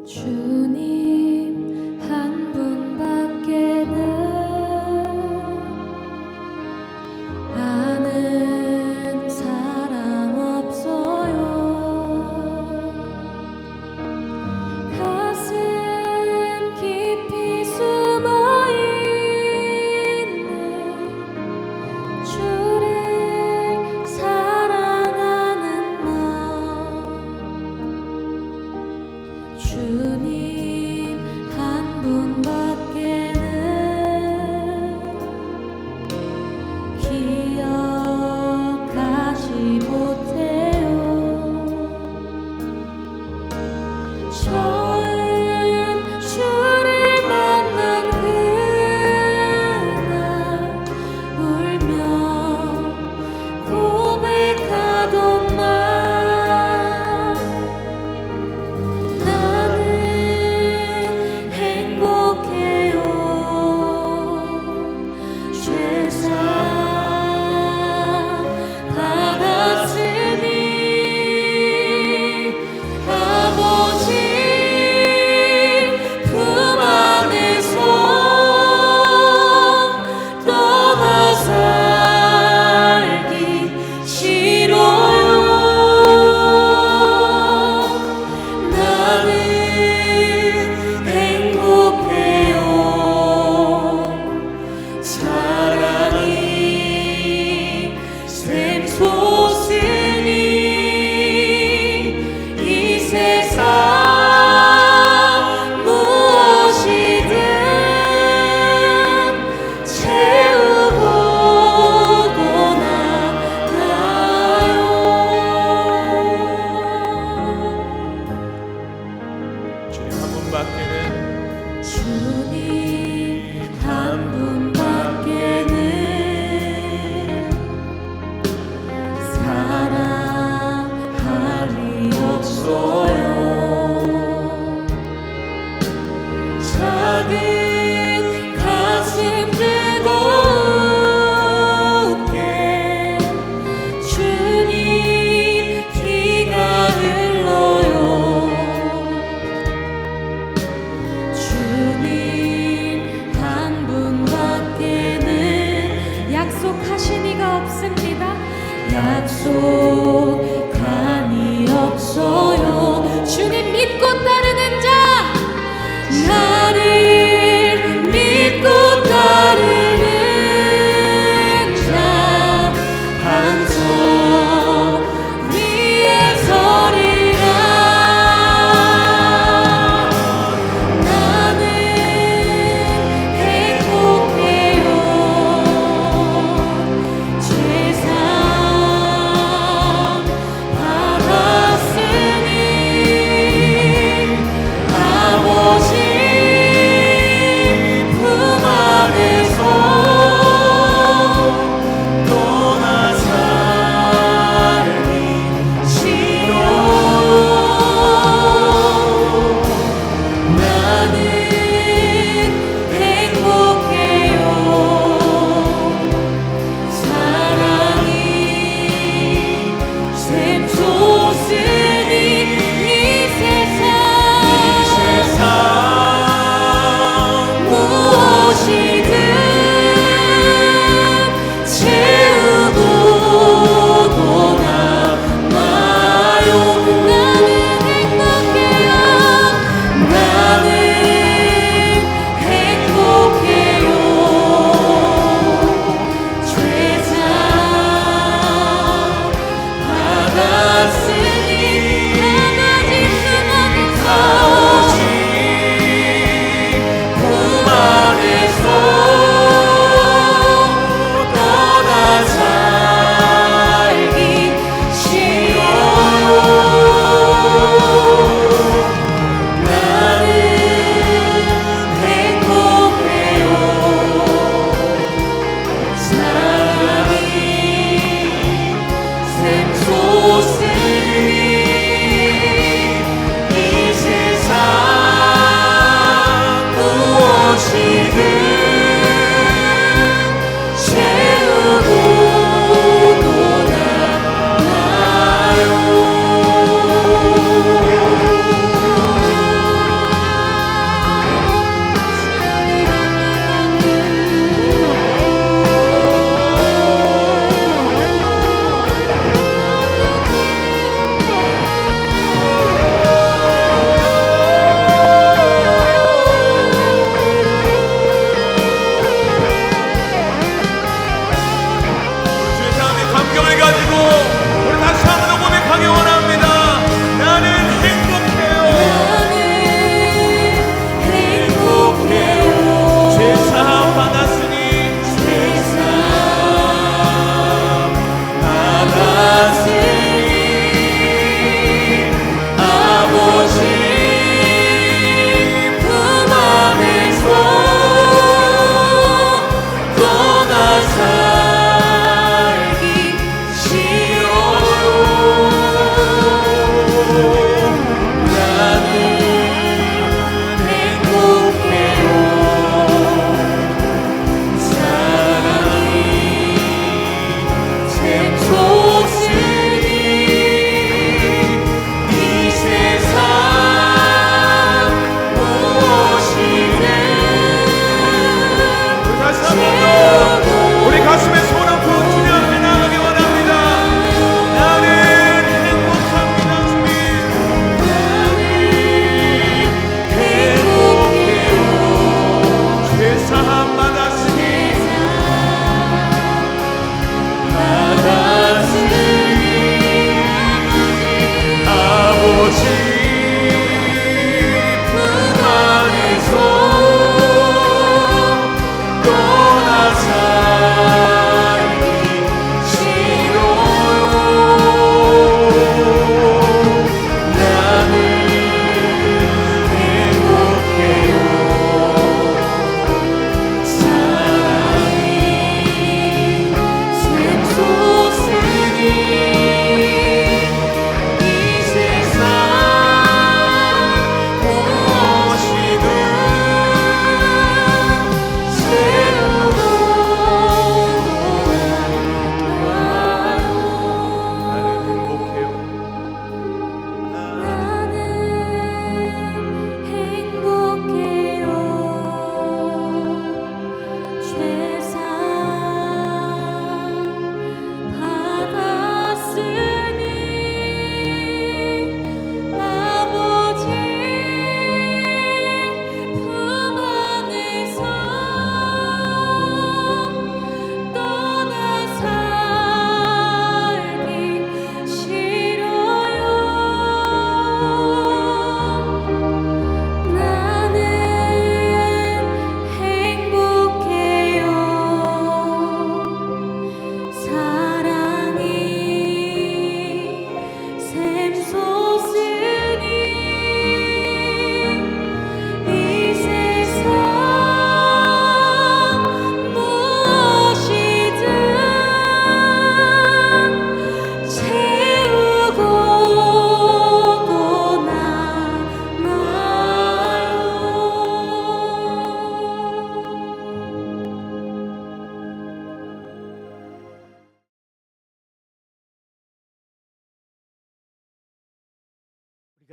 주님 한 분밖에는 아는 사람 없어요. 가슴 깊이 숨어있는 주를 사랑하는 마음, 주님 한 분밖에는 기억하지 못해요. 처음 주를 만난 그날 울며 고백하던 말, 나는 행복해요. 죄사 받았으니 아버지 품 안에서 떠나 살기 싫어요. 나는 행복해요. 사랑이 샘솟으니 이 세상 무엇이든 채우고 나가요. 주님 한 분밖에는 주님 한 분밖에는 사랑할 리 없어요. 작은 가슴 뜨겁게 주님 피가 흘러요. 주님 한 분밖에는 약속하신 이가 없습니다. 약속한 이 없어요. 주님 믿고 따르는 자, 나를 믿고 따르는 자 한 성 위에 서리라. 나는 행복해요. 죄사 받았으니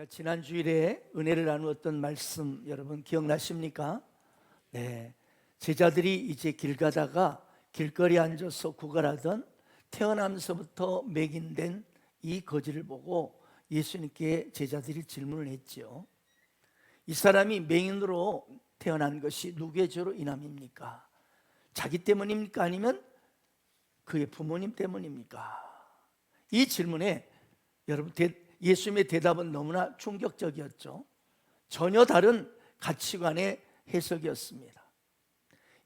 우리가 지난 주일에 은혜를 나누었던 말씀 여러분 기억나십니까? 네, 제자들이 이제 길 가다가 길거리에 앉아서 구걸하던 태어나면서부터 맹인된 이 거지를 보고 예수님께 제자들이 질문을 했죠. 이 사람이 맹인으로 태어난 것이 누구의 죄로 인함입니까? 자기 때문입니까? 아니면 그의 부모님 때문입니까? 이 질문에 여러분 예수님의 대답은 너무나 충격적이었죠. 전혀 다른 가치관의 해석이었습니다.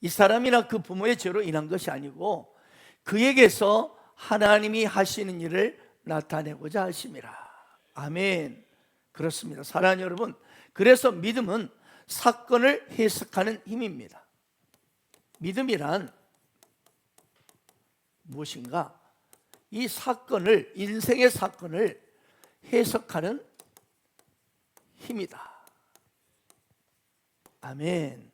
이 사람이나 그 부모의 죄로 인한 것이 아니고 그에게서 하나님이 하시는 일을 나타내고자 하심이라. 아멘. 그렇습니다. 사랑하는 여러분, 그래서 믿음은 사건을 해석하는 힘입니다. 믿음이란 무엇인가? 이 사건을, 인생의 사건을 해석하는 힘이다. 아멘.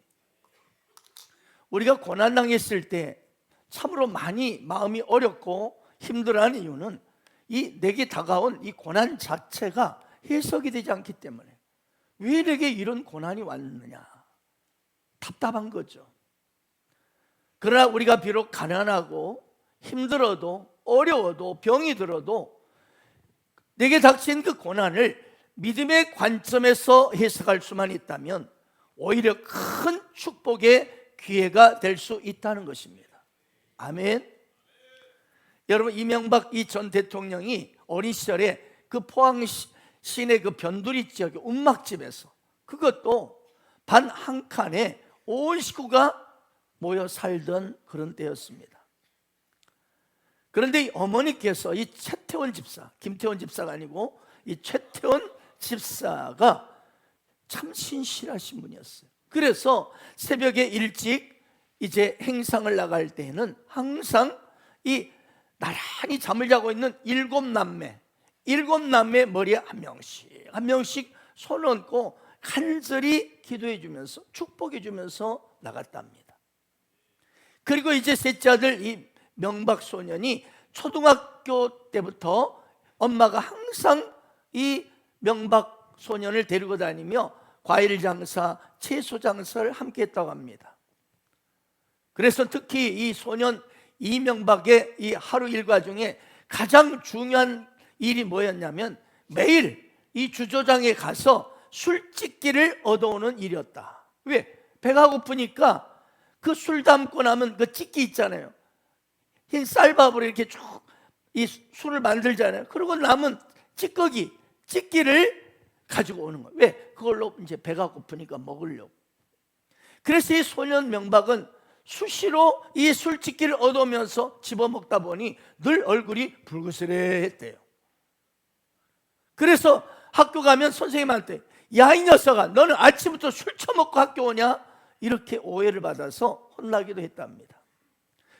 우리가 고난당했을 때 참으로 많이 마음이 어렵고 힘들어하는 이유는 이 내게 다가온 이 고난 자체가 해석이 되지 않기 때문에, 왜 내게 이런 고난이 왔느냐, 답답한 거죠. 그러나 우리가 비록 가난하고 힘들어도 어려워도 병이 들어도 내게 닥친 그 고난을 믿음의 관점에서 해석할 수만 있다면 오히려 큰 축복의 기회가 될 수 있다는 것입니다. 아멘. 여러분, 이명박 이 전 대통령이 어린 시절에 그 포항 시내 그 변두리 지역의 운막집에서, 그것도 반 한 칸에 온 식구가 모여 살던 그런 때였습니다. 그런데 이 어머니께서 이 최태원 집사, 김태원 집사가 아니고 이 최태원 집사가 참 신실하신 분이었어요. 그래서 새벽에 일찍 이제 행상을 나갈 때에는 항상 이 나란히 잠을 자고 있는 일곱 남매 머리에 한 명씩 손 얹고 간절히 기도해 주면서 축복해 주면서 나갔답니다. 그리고 이제 셋째 아들 이 명박 소년이 초등학교 때부터 엄마가 항상 이 명박 소년을 데리고 다니며 과일 장사, 채소 장사를 함께 했다고 합니다. 그래서 특히 이 소년 이명박의 이 하루 일과 중에 가장 중요한 일이 뭐였냐면 매일 이 주조장에 가서 술집기를 얻어오는 일이었다. 왜? 배가 고프니까 그 술 담고 나면 그 찌끼 있잖아요. 흰 쌀밥으로 이렇게 쭉 이 술을 만들잖아요. 그리고 남은 찌끼를 가지고 오는 거예요. 왜? 그걸로 이제 배가 고프니까 먹으려고. 그래서 이 소년 명박은 수시로 이 술집기를 얻으면서 집어먹다 보니 늘 얼굴이 붉으스레했대요. 그래서 학교 가면 선생님한테 야, 이 녀석아, 너는 아침부터 술 처먹고 학교 오냐? 이렇게 오해를 받아서 혼나기도 했답니다.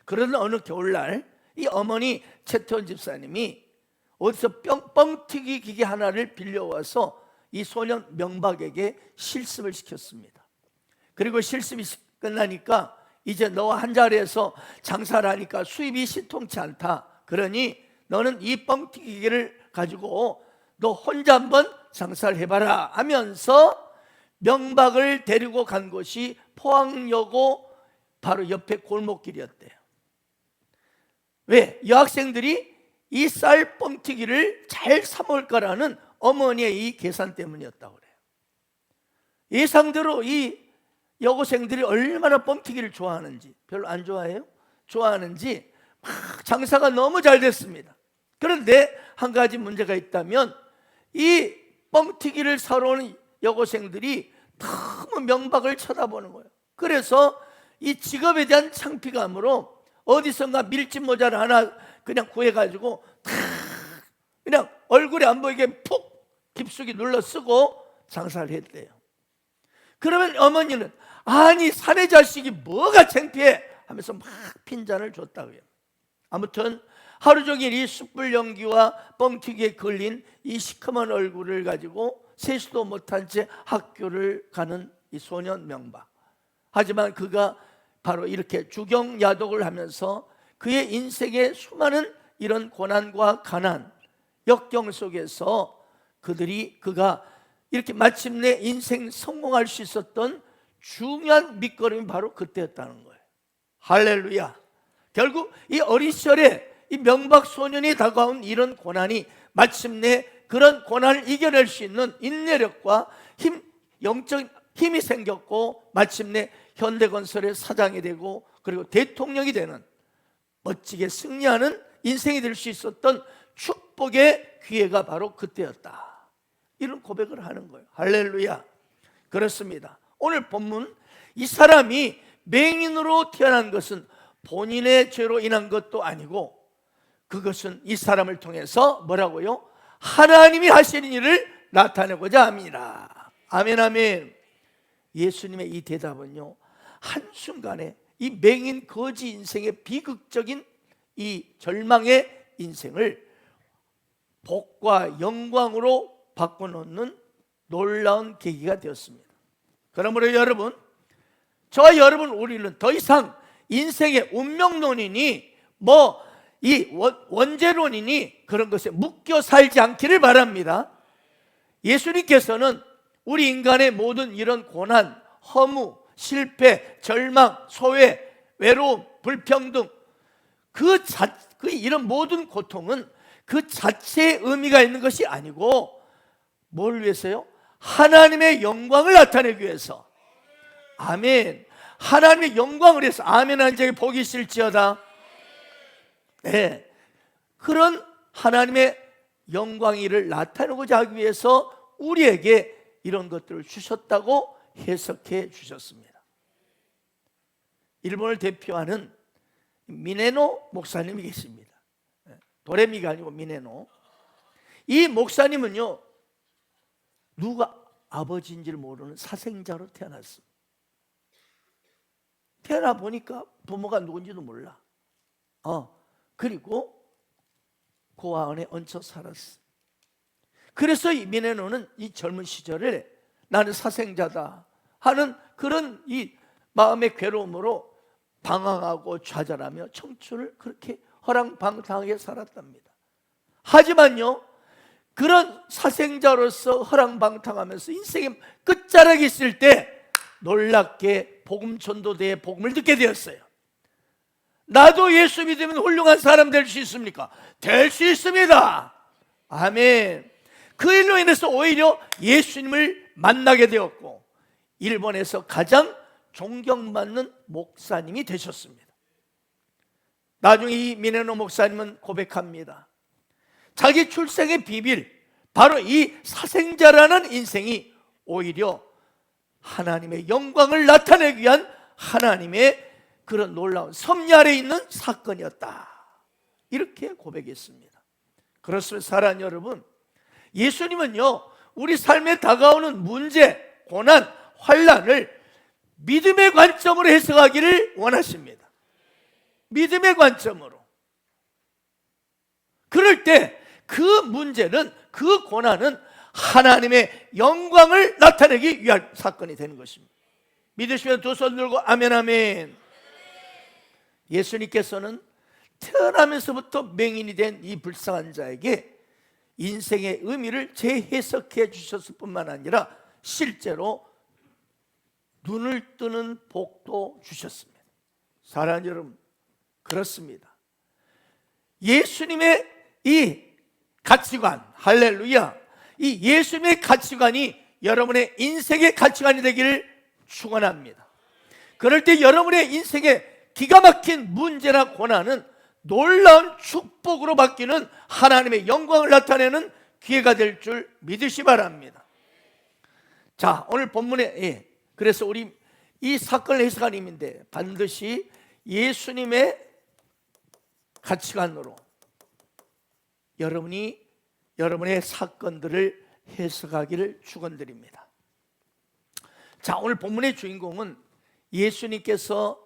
그러던 어느 겨울날 이 어머니 최태원 집사님이 어디서 뻥튀기 기계 하나를 빌려와서 이 소년 명박에게 실습을 시켰습니다. 그리고 실습이 끝나니까 이제 너와 한 자리에서 장사를 하니까 수입이 신통치 않다. 그러니 너는 이 뻥튀기 기계를 가지고 너 혼자 한번 장사를 해봐라 하면서 명박을 데리고 간 곳이 포항여고 바로 옆에 골목길이었대요. 왜? 여학생들이 이 쌀 뻥튀기를 잘 사 먹을 거라는 어머니의 이 계산 때문이었다고 그래요. 예상대로 이 여고생들이 얼마나 뻥튀기를 좋아하는지, 별로 안 좋아해요? 좋아하는지 막 장사가 너무 잘 됐습니다. 그런데 한 가지 문제가 있다면 이 뻥튀기를 사러 오는 여고생들이 너무 명박을 쳐다보는 거예요. 그래서 이 직업에 대한 창피감으로 어디선가 밀짚 모자를 하나 그냥 구해가지고 그냥 얼굴에 안 보이게 푹 깊숙이 눌러 쓰고 장사를 했대요. 그러면 어머니는 아니 사내 자식이 뭐가 창피해 하면서 막 핀잔을 줬다고요. 아무튼 하루 종일 이 숯불 연기와 뻥튀기에 걸린 이 시커먼 얼굴을 가지고 세수도 못한 채 학교를 가는 이 소년 명박. 하지만 그가 바로 이렇게 주경야독을 하면서 그의 인생의 수많은 이런 고난과 가난, 역경 속에서 그가 이렇게 마침내 인생 성공할 수 있었던 중요한 밑거름이 바로 그때였다는 거예요. 할렐루야. 결국 이 어린 시절에 이 명박 소년이 다가온 이런 고난이 마침내 그런 고난을 이겨낼 수 있는 인내력과 영적 힘이 생겼고, 마침내 현대건설의 사장이 되고 그리고 대통령이 되는 멋지게 승리하는 인생이 될 수 있었던 축복의 기회가 바로 그때였다. 이런 고백을 하는 거예요. 할렐루야. 그렇습니다. 오늘 본문, 이 사람이 맹인으로 태어난 것은 본인의 죄로 인한 것도 아니고, 그것은 이 사람을 통해서 뭐라고요? 하나님이 하시는 일을 나타내고자 합니다. 아멘, 아멘. 예수님의 이 대답은요, 한순간에 이 맹인 거지 인생의 비극적인 이 절망의 인생을 복과 영광으로 바꿔놓는 놀라운 계기가 되었습니다. 그러므로 여러분, 저와 여러분, 우리는 더 이상 인생의 운명론이니 이 원죄론이니 그런 것에 묶여 살지 않기를 바랍니다. 예수님께서는 우리 인간의 모든 이런 고난, 허무, 실패, 절망, 소외, 외로움, 불평등, 이런 모든 고통은 그 자체의 의미가 있는 것이 아니고, 뭘 위해서요? 하나님의 영광을 나타내기 위해서. 아멘. 하나님의 영광을 위해서. 아멘 하는 자에게 복이 있을지어다. 네. 그런 하나님의 영광을 나타내고자 하기 위해서 우리에게 이런 것들을 주셨다고 해석해 주셨습니다. 일본을 대표하는 미네노 목사님이 계십니다. 도레미가 아니고 미네노. 이 목사님은요, 누가 아버지인지를 모르는 사생자로 태어났습니다. 태어나 보니까 부모가 누군지도 몰라. 그리고 고아 안에 얹혀 살았어. 그래서 이 미네노는 이 젊은 시절에 나는 사생자다 하는 그런 이 마음의 괴로움으로 방황하고 좌절하며 청춘을 그렇게 허랑방탕하게 살았답니다. 하지만요, 그런 사생자로서 허랑방탕하면서 인생의 끝자락에 있을 때 놀랍게 복음 전도대의 복음을 듣게 되었어요. 나도 예수 믿으면 훌륭한 사람 될 수 있습니까? 될 수 있습니다. 아멘. 그 일로 인해서 오히려 예수님을 만나게 되었고, 일본에서 가장 존경받는 목사님이 되셨습니다. 나중에 이 미네노 목사님은 고백합니다. 자기 출생의 비밀, 바로 이 사생자라는 인생이 오히려 하나님의 영광을 나타내기 위한 하나님의 그런 놀라운 섭리 아래 있는 사건이었다. 이렇게 고백했습니다. 그렇습니다. 사랑하는 여러분, 예수님은요, 우리 삶에 다가오는 문제, 고난, 환난을 믿음의 관점으로 해석하기를 원하십니다. 믿음의 관점으로. 그럴 때 그 문제는, 그 고난은 하나님의 영광을 나타내기 위한 사건이 되는 것입니다. 믿으시면 두 손 들고 아멘, 아멘. 예수님께서는 태어나면서부터 맹인이 된 이 불쌍한 자에게 인생의 의미를 재해석해 주셨을 뿐만 아니라 실제로 눈을 뜨는 복도 주셨습니다. 사랑하는 여러분, 그렇습니다. 예수님의 이 가치관, 할렐루야, 이 예수님의 가치관이 여러분의 인생의 가치관이 되기를 축원합니다. 그럴 때 여러분의 인생의 기가 막힌 문제나 고난은 놀라운 축복으로 바뀌는 하나님의 영광을 나타내는 기회가 될 줄 믿으시 바랍니다. 자, 오늘 본문에 그래서 우리 이 사건을 해석한 힘인데 반드시 예수님의 가치관으로 여러분의 사건들을 해석하기를 축원드립니다. 자, 오늘 본문의 주인공은 예수님께서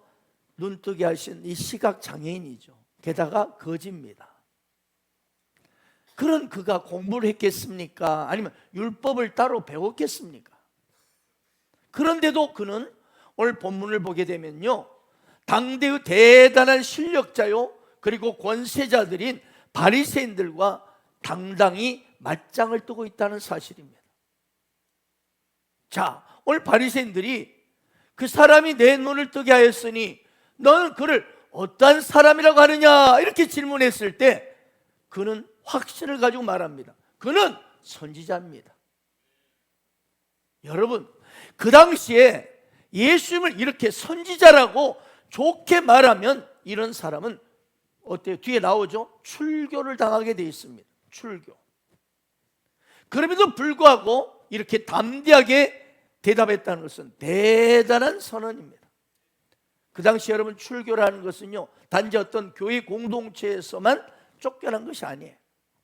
눈뜨게 하신 이 시각 장애인이죠. 게다가 거지입니다. 그런 그가 공부를 했겠습니까? 아니면 율법을 따로 배웠겠습니까? 그런데도 그는 오늘 본문을 보게 되면요, 당대의 대단한 실력자요, 그리고 권세자들인 바리새인들과 당당히 맞짱을 뜨고 있다는 사실입니다. 자, 오늘 바리새인들이 그 사람이 내 눈을 뜨게 하였으니 너는 그를 어떠한 사람이라고 하느냐 이렇게 질문했을 때 그는 확신을 가지고 말합니다. 그는 선지자입니다. 여러분, 그 당시에 예수님을 이렇게 선지자라고 좋게 말하면 이런 사람은 어때요? 뒤에 나오죠? 출교를 당하게 되어 있습니다. 출교. 그럼에도 불구하고 이렇게 담대하게 대답했다는 것은 대단한 선언입니다. 그 당시 여러분, 출교라는 것은요, 단지 어떤 교회 공동체에서만 쫓겨난 것이 아니에요.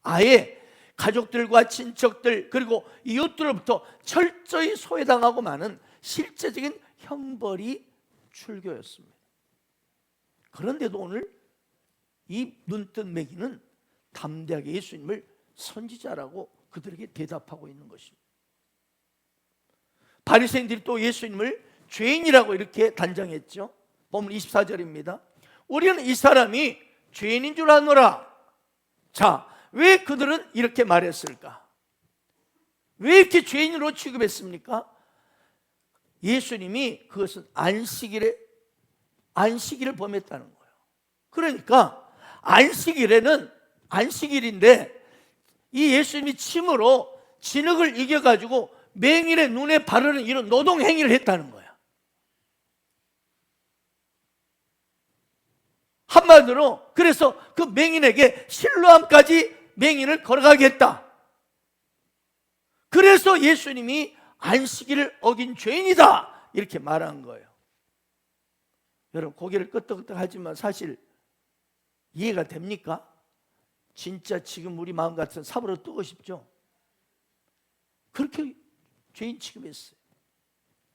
아예 가족들과 친척들 그리고 이웃들로부터 철저히 소외당하고 마는 실제적인 형벌이 출교였습니다. 그런데도 오늘 이 눈뜬 매기는 담대하게 예수님을 선지자라고 그들에게 대답하고 있는 것입니다. 바리새인들이 또 예수님을 죄인이라고 이렇게 단정했죠. 본문 24절입니다. 우리는 이 사람이 죄인인 줄 아노라. 자, 왜 그들은 이렇게 말했을까? 왜 이렇게 죄인으로 취급했습니까? 예수님이 그것은 안식일을 범했다는 거예요. 그러니까 안식일인데 이 예수님이 침으로 진흙을 이겨가지고 맹인의 눈에 바르는 이런 노동 행위를 했다는 거야. 한마디로 그래서 그 맹인에게 실로암까지 맹인을 걸어가게 했다. 그래서 예수님이 안식일을 어긴 죄인이다 이렇게 말한 거예요. 여러분, 고개를 끄덕끄덕 하지만 사실 이해가 됩니까? 진짜 지금 우리 마음 같은 삽으로 뜨고 싶죠? 그렇게 죄인 취급했어요.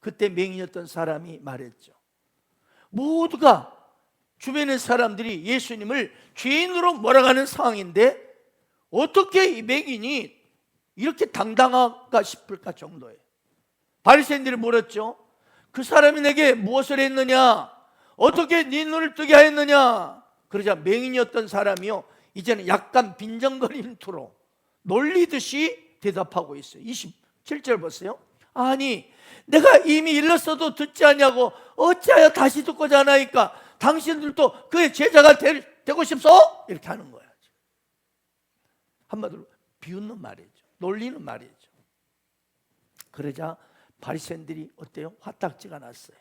그때 맹인이었던 사람이 말했죠. 모두가 주변의 사람들이 예수님을 죄인으로 몰아가는 상황인데 어떻게 이 맹인이 이렇게 당당할까 싶을까 정도예요. 바리새인들이 물었죠. 그 사람이 내게 무엇을 했느냐? 어떻게 네 눈을 뜨게 하였느냐? 그러자 맹인이었던 사람이요, 이제는 약간 빈정거리는 투로 놀리듯이 대답하고 있어요. 27절 보세요. 아니, 내가 이미 일렀어도 듣지 않냐고 어찌하여 다시 듣고자 하나이까? 당신들도 그의 제자가 되고 싶소? 이렇게 하는 거야. 한마디로 비웃는 말이죠. 놀리는 말이죠. 그러자 바리새인들이 어때요? 화딱지가 났어요.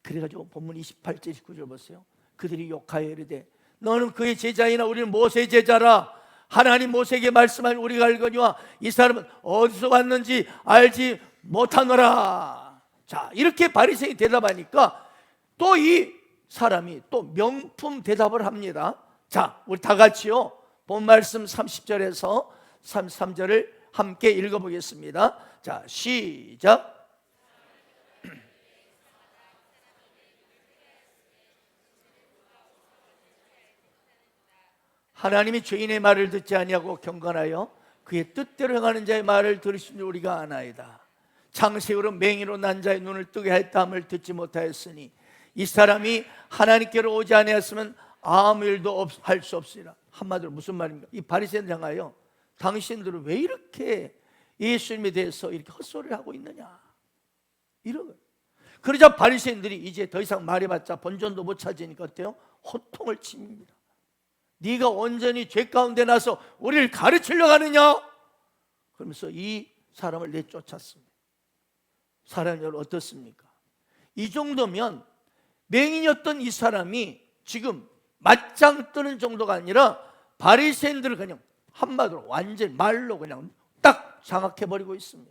그래가지고 본문 28절 29절 보세요. 그들이 욕하여 이르되 너는 그의 제자이나 우리는 모세의 제자라. 하나님 모세에게 말씀한 우리가 알거니와 이 사람은 어디서 왔는지 알지 못하노라. 자, 이렇게 바리새인이 대답하니까 또 이 사람이 또 명품 대답을 합니다. 자, 우리 다 같이요, 본 말씀 30절에서 33절을 함께 읽어보겠습니다. 자, 시작. 하나님이 죄인의 말을 듣지 아니하고 경건하여 그의 뜻대로 행하는 자의 말을 들으신 줄 우리가 아나이다. 창세후로 맹인으로 난 자의 눈을 뜨게 했다함을 듣지 못하였으니 이 사람이 하나님께로 오지 아니하였으면 아무 일도 할 수 없으리라. 한마디로 무슨 말입니까? 이 바리새인들 향하여 당신들은 왜 이렇게 예수님에 대해서 이렇게 헛소리를 하고 있느냐, 이런 거예요. 그러자 바리새인들이 이제 더 이상 말해봤자 본전도 못 찾으니까 어때요? 호통을 칩니다. 네가 온전히 죄 가운데 나서 우리를 가르치려고 하느냐? 그러면서 이 사람을 내쫓았습니다. 사람이 여러분 어떻습니까? 이 정도면 맹인이었던 이 사람이 지금 맞짱 뜨는 정도가 아니라 바리새인들을 그냥 한마디로 완전히 말로 그냥 딱 장악해버리고 있습니다.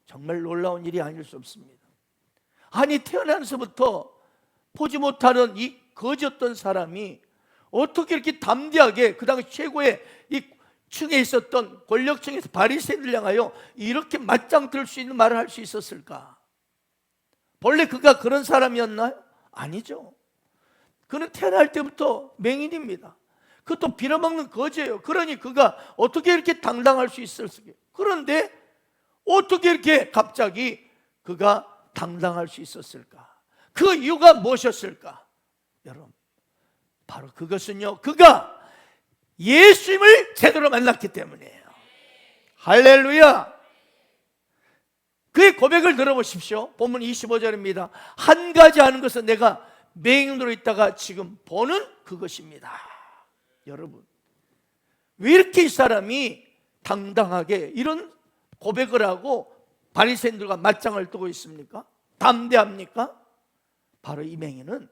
정말 놀라운 일이 아닐 수 없습니다. 아니, 태어나면서부터 보지 못하는 이 거지였던 사람이 어떻게 이렇게 담대하게 그 당시 최고의 이 층에 있었던 권력층에서 바리새인들 향하여 이렇게 맞짱 뜰 수 있는 말을 할 수 있었을까? 본래 그가 그런 사람이었나요? 아니죠. 그는 태어날 때부터 맹인입니다. 그것도 빌어먹는 거지예요. 그러니 그가 어떻게 이렇게 당당할 수 있었을까요? 그런데 어떻게 이렇게 갑자기 그가 당당할 수 있었을까? 그 이유가 무엇이었을까? 여러분, 바로 그것은요, 그가 예수님을 제대로 만났기 때문이에요. 할렐루야. 그의 고백을 들어보십시오. 본문 25절입니다. 한 가지 아는 것은 내가 맹인으로 있다가 지금 보는 그것입니다. 여러분, 왜 이렇게 이 사람이 당당하게 이런 고백을 하고 바리새인들과 맞짱을 뜨고 있습니까? 담대합니까? 바로 이 맹인은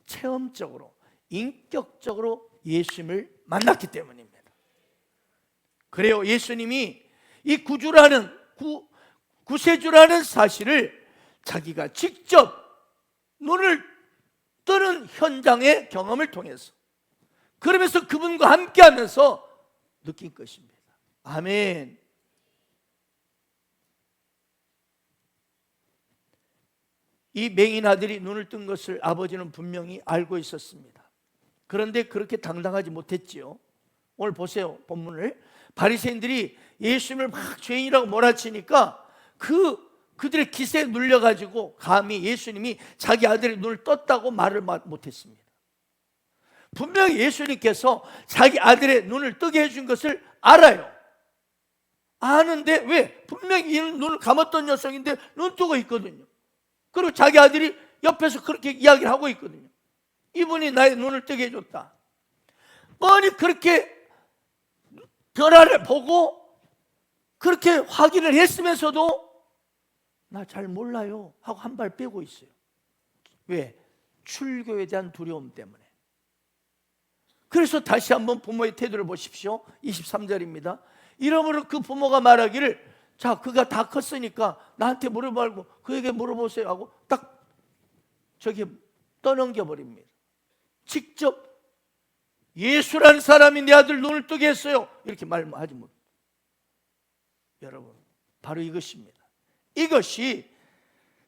체험적으로, 인격적으로 예수님을 만났기 때문입니다. 그래요, 예수님이 이 구세주라는 사실을 자기가 직접 눈을 뜨는 현장의 경험을 통해서, 그러면서 그분과 함께하면서 느낀 것입니다. 아멘. 이 맹인 아들이 눈을 뜬 것을 아버지는 분명히 알고 있었습니다. 그런데 그렇게 당당하지 못했지요. 오늘 보세요, 본문을. 바리새인들이 예수님을 막 죄인이라고 몰아치니까 그들의 기세에 눌려가지고 감히 예수님이 자기 아들의 눈을 떴다고 말을 못했습니다. 분명히 예수님께서 자기 아들의 눈을 뜨게 해준 것을 알아요. 아는데 왜? 분명히 이는 눈을 감았던 녀석인데 눈 뜨고 있거든요. 그리고 자기 아들이 옆에서 그렇게 이야기를 하고 있거든요. 이분이 나의 눈을 뜨게 해줬다. 뻔히 그렇게 변화를 보고 그렇게 확인을 했으면서도 나 잘 몰라요 하고 한 발 빼고 있어요. 왜? 출교에 대한 두려움 때문에. 그래서 다시 한번 부모의 태도를 보십시오. 23절입니다. 이러므로 그 부모가 말하기를, 자, 그가 다 컸으니까 나한테 물어보지 말고 그에게 물어보세요 하고 딱 저기 떠넘겨 버립니다. 직접 예수라는 사람이 내 아들 눈을 뜨게 했어요 이렇게 말하지 못. 여러분, 바로 이것입니다. 이것이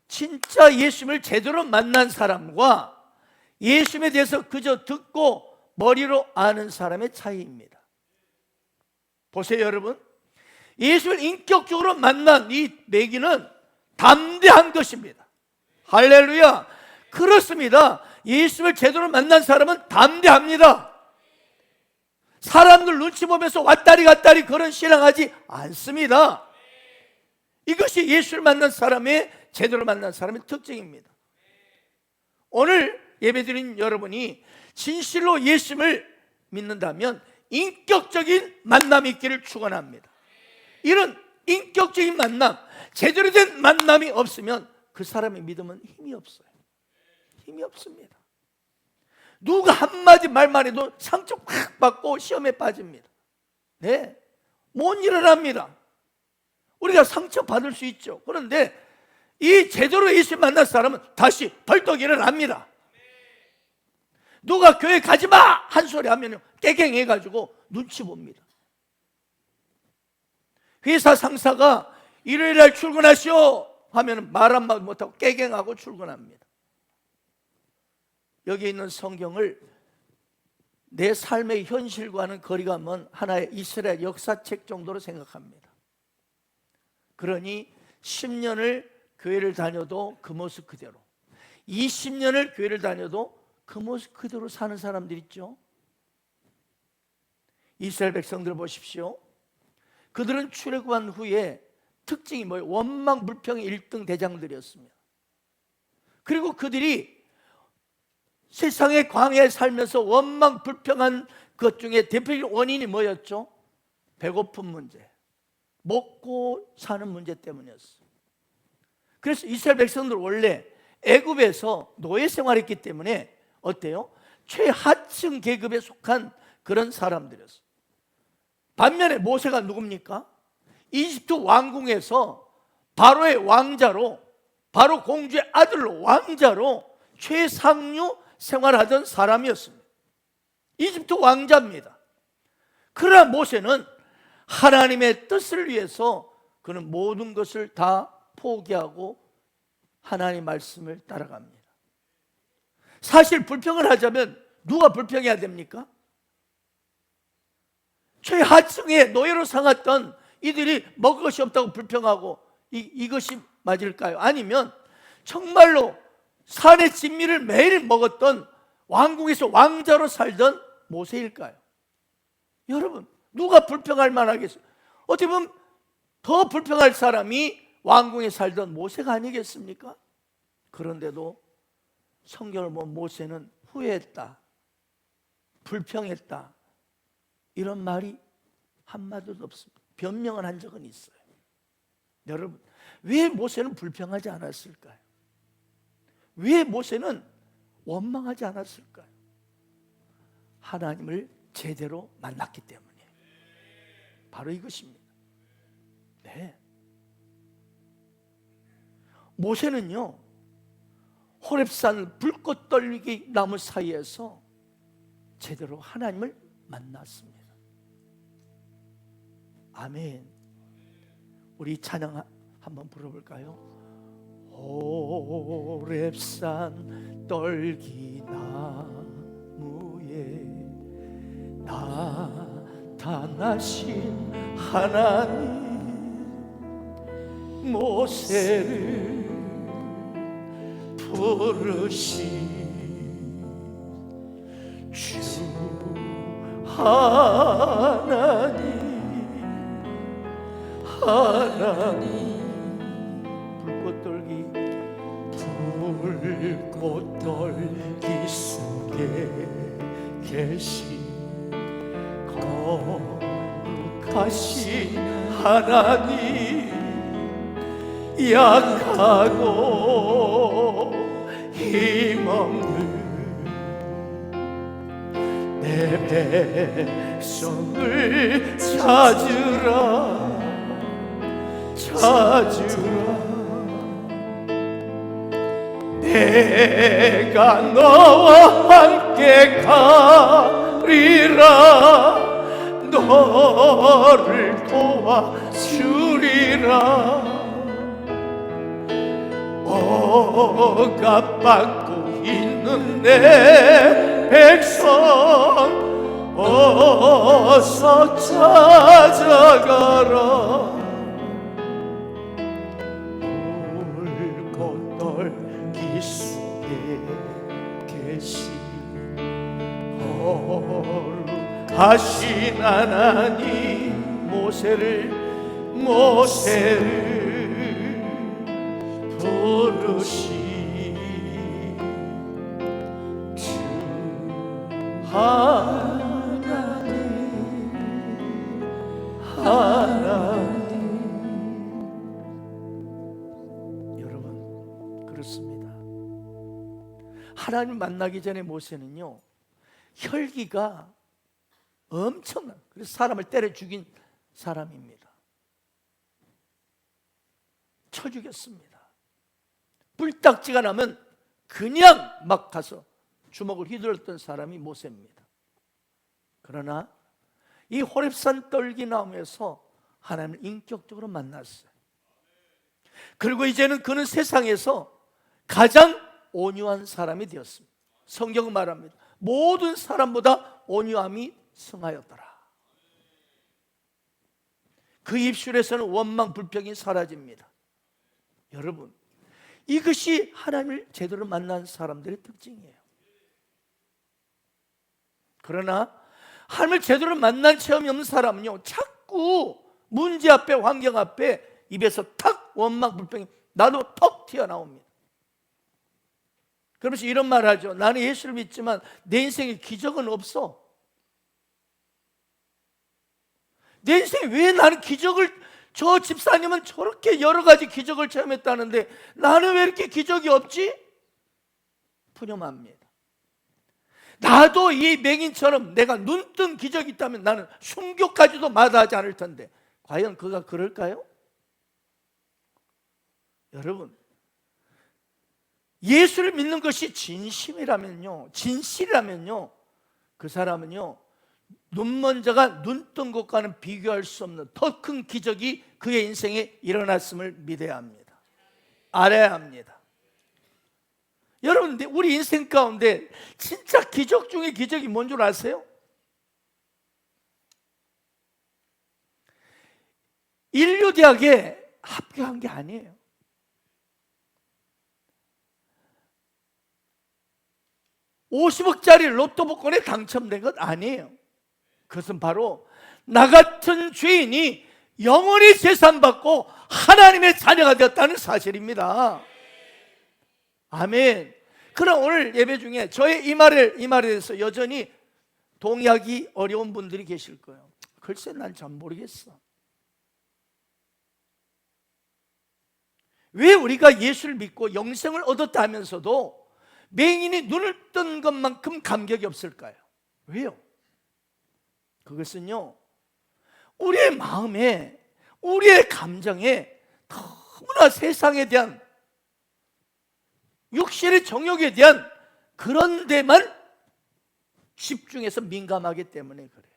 진짜 예수님을 제대로 만난 사람과 예수님에 대해서 그저 듣고 머리로 아는 사람의 차이입니다. 보세요, 여러분. 예수를 인격적으로 만난 이 맹인은 담대한 것입니다. 할렐루야. 그렇습니다. 예수를 제대로 만난 사람은 담대합니다. 사람들 눈치 보면서 왔다리 갔다리 그런 신앙하지 않습니다. 이것이 예수를 만난 사람의, 제대로 만난 사람의 특징입니다. 오늘 예배드린 여러분이 진실로 예수를 믿는다면 인격적인 만남이 있기를 축원합니다. 이런 인격적인 만남, 제대로 된 만남이 없으면 그 사람의 믿음은 힘이 없어요. 힘이 없습니다. 누가 한마디 말만 해도 상처 확 받고 시험에 빠집니다. 네, 못 일어납니다. 우리가 상처 받을 수 있죠. 그런데 이 제대로 예수 만난 사람은 다시 벌떡 일어납니다. 누가 교회 가지마 한 소리 하면 깨갱해가지고 눈치 봅니다. 회사 상사가 일요일날 출근하시오 하면 말 한마디 못하고 깨갱하고 출근합니다. 여기 있는 성경을 내 삶의 현실과는 거리가 먼 하나의 이스라엘 역사책 정도로 생각합니다. 그러니 10년을 교회를 다녀도 그 모습 그대로, 20년을 교회를 다녀도 그 모습 그대로 사는 사람들 있죠. 이스라엘 백성들 보십시오. 그들은 출애굽한 후에 특징이 뭐예요? 원망 불평의 1등 대장들이었습니다. 그리고 그들이 세상의 광야에 살면서 원망 불평한 것 중에 대표적인 원인이 뭐였죠? 배고픈 문제, 먹고 사는 문제 때문이었어요. 그래서 이스라엘 백성들 원래 애굽에서 노예 생활했기 때문에 어때요? 최하층 계급에 속한 그런 사람들이었어요. 반면에 모세가 누굽니까? 이집트 왕궁에서 바로의 왕자로, 바로 공주의 아들로 왕자로 최상류 생활하던 사람이었습니다. 이집트 왕자입니다. 그러나 모세는 하나님의 뜻을 위해서 그는 모든 것을 다 포기하고 하나님의 말씀을 따라갑니다. 사실 불평을 하자면 누가 불평해야 됩니까? 최하층의 노예로 살았던 이들이 먹을 것이 없다고 불평하고 이것이 맞을까요? 아니면 정말로 산의 진미를 매일 먹었던 왕궁에서 왕자로 살던 모세일까요? 여러분, 누가 불평할 만하겠어요? 어떻게 보면 더 불평할 사람이 왕궁에 살던 모세가 아니겠습니까? 그런데도 성경을 보면 모세는 후회했다, 불평했다, 이런 말이 한마디도 없습니다. 변명을 한 적은 있어요. 여러분, 왜 모세는 불평하지 않았을까요? 왜 모세는 원망하지 않았을까요? 하나님을 제대로 만났기 때문이에요. 바로 이것입니다. 네. 모세는요, 호렙산 불꽃 떨기 나무 사이에서 제대로 하나님을 만났습니다. 아멘. 우리 찬양 한번 불러볼까요? 호렙산 떨기 나무에 나타나신 하나님, 모세를 부르신 주 하나님, 불꽃 떨기 속에 계신 거룩하신 하나님, 약하고 힘없는 내 백성을 찾으라 내가 너와 함께 가리라, 너를 도와주리라. 억압받고 있는 내 백성 어서 찾아가라. 불꽃 떨기 속에 계신 거룩하신 하나님, 모세를 부르신 주 하나님. 여러분, 그렇습니다. 하나님 만나기 전에 모세는요, 혈기가 엄청난, 그래서 사람을 때려 죽인 사람입니다. 쳐 죽였습니다. 뿔딱지가 나면 그냥 막 가서 주먹을 휘둘렀던 사람이 모세입니다. 그러나 이 호렙산 떨기나무에서 하나님을 인격적으로 만났어요. 그리고 이제는 그는 세상에서 가장 온유한 사람이 되었습니다. 성경은 말합니다. 모든 사람보다 온유함이 승하였더라. 그 입술에서는 원망, 불평이 사라집니다. 여러분, 이것이 하나님을 제대로 만난 사람들의 특징이에요. 그러나 하나님을 제대로 만난 체험이 없는 사람은요, 자꾸 문제 앞에, 환경 앞에 입에서 탁 원망, 불평이 나도 턱 튀어나옵니다. 그러면서 이런 말 하죠. 나는 예수를 믿지만 내 인생에 기적은 없어. 내 인생에 왜 나는 기적을, 저 집사님은 저렇게 여러 가지 기적을 체험했다는데 나는 왜 이렇게 기적이 없지? 푸념합니다. 나도 이 맹인처럼 내가 눈뜬 기적이 있다면 나는 순교까지도 마다하지 않을 텐데 과연 그가 그럴까요? 여러분, 예수를 믿는 것이 진심이라면요, 진실이라면요, 그 사람은요, 눈먼 자가 눈뜬 것과는 비교할 수 없는 더 큰 기적이 그의 인생에 일어났음을 믿어야 합니다. 알아야 합니다. 여러분, 우리 인생 가운데 진짜 기적 중에 기적이 뭔 줄 아세요? 인류대학에 합격한 게 아니에요. $50억짜리 로또 복권에 당첨된 것 아니에요. 그것은 바로 나 같은 죄인이 영원히 재산받고 하나님의 자녀가 되었다는 사실입니다. 아멘. 그럼 오늘 예배 중에 저의 이 말에 대해서 여전히 동의하기 어려운 분들이 계실 거예요. 글쎄 난 잘 모르겠어. 왜 우리가 예수를 믿고 영생을 얻었다 하면서도 맹인이 눈을 뜬 것만큼 감격이 없을까요? 왜요? 그것은요, 우리의 마음에, 우리의 감정에 너무나 세상에 대한, 육신의 정욕에 대한 그런 데만 집중해서 민감하기 때문에 그래요.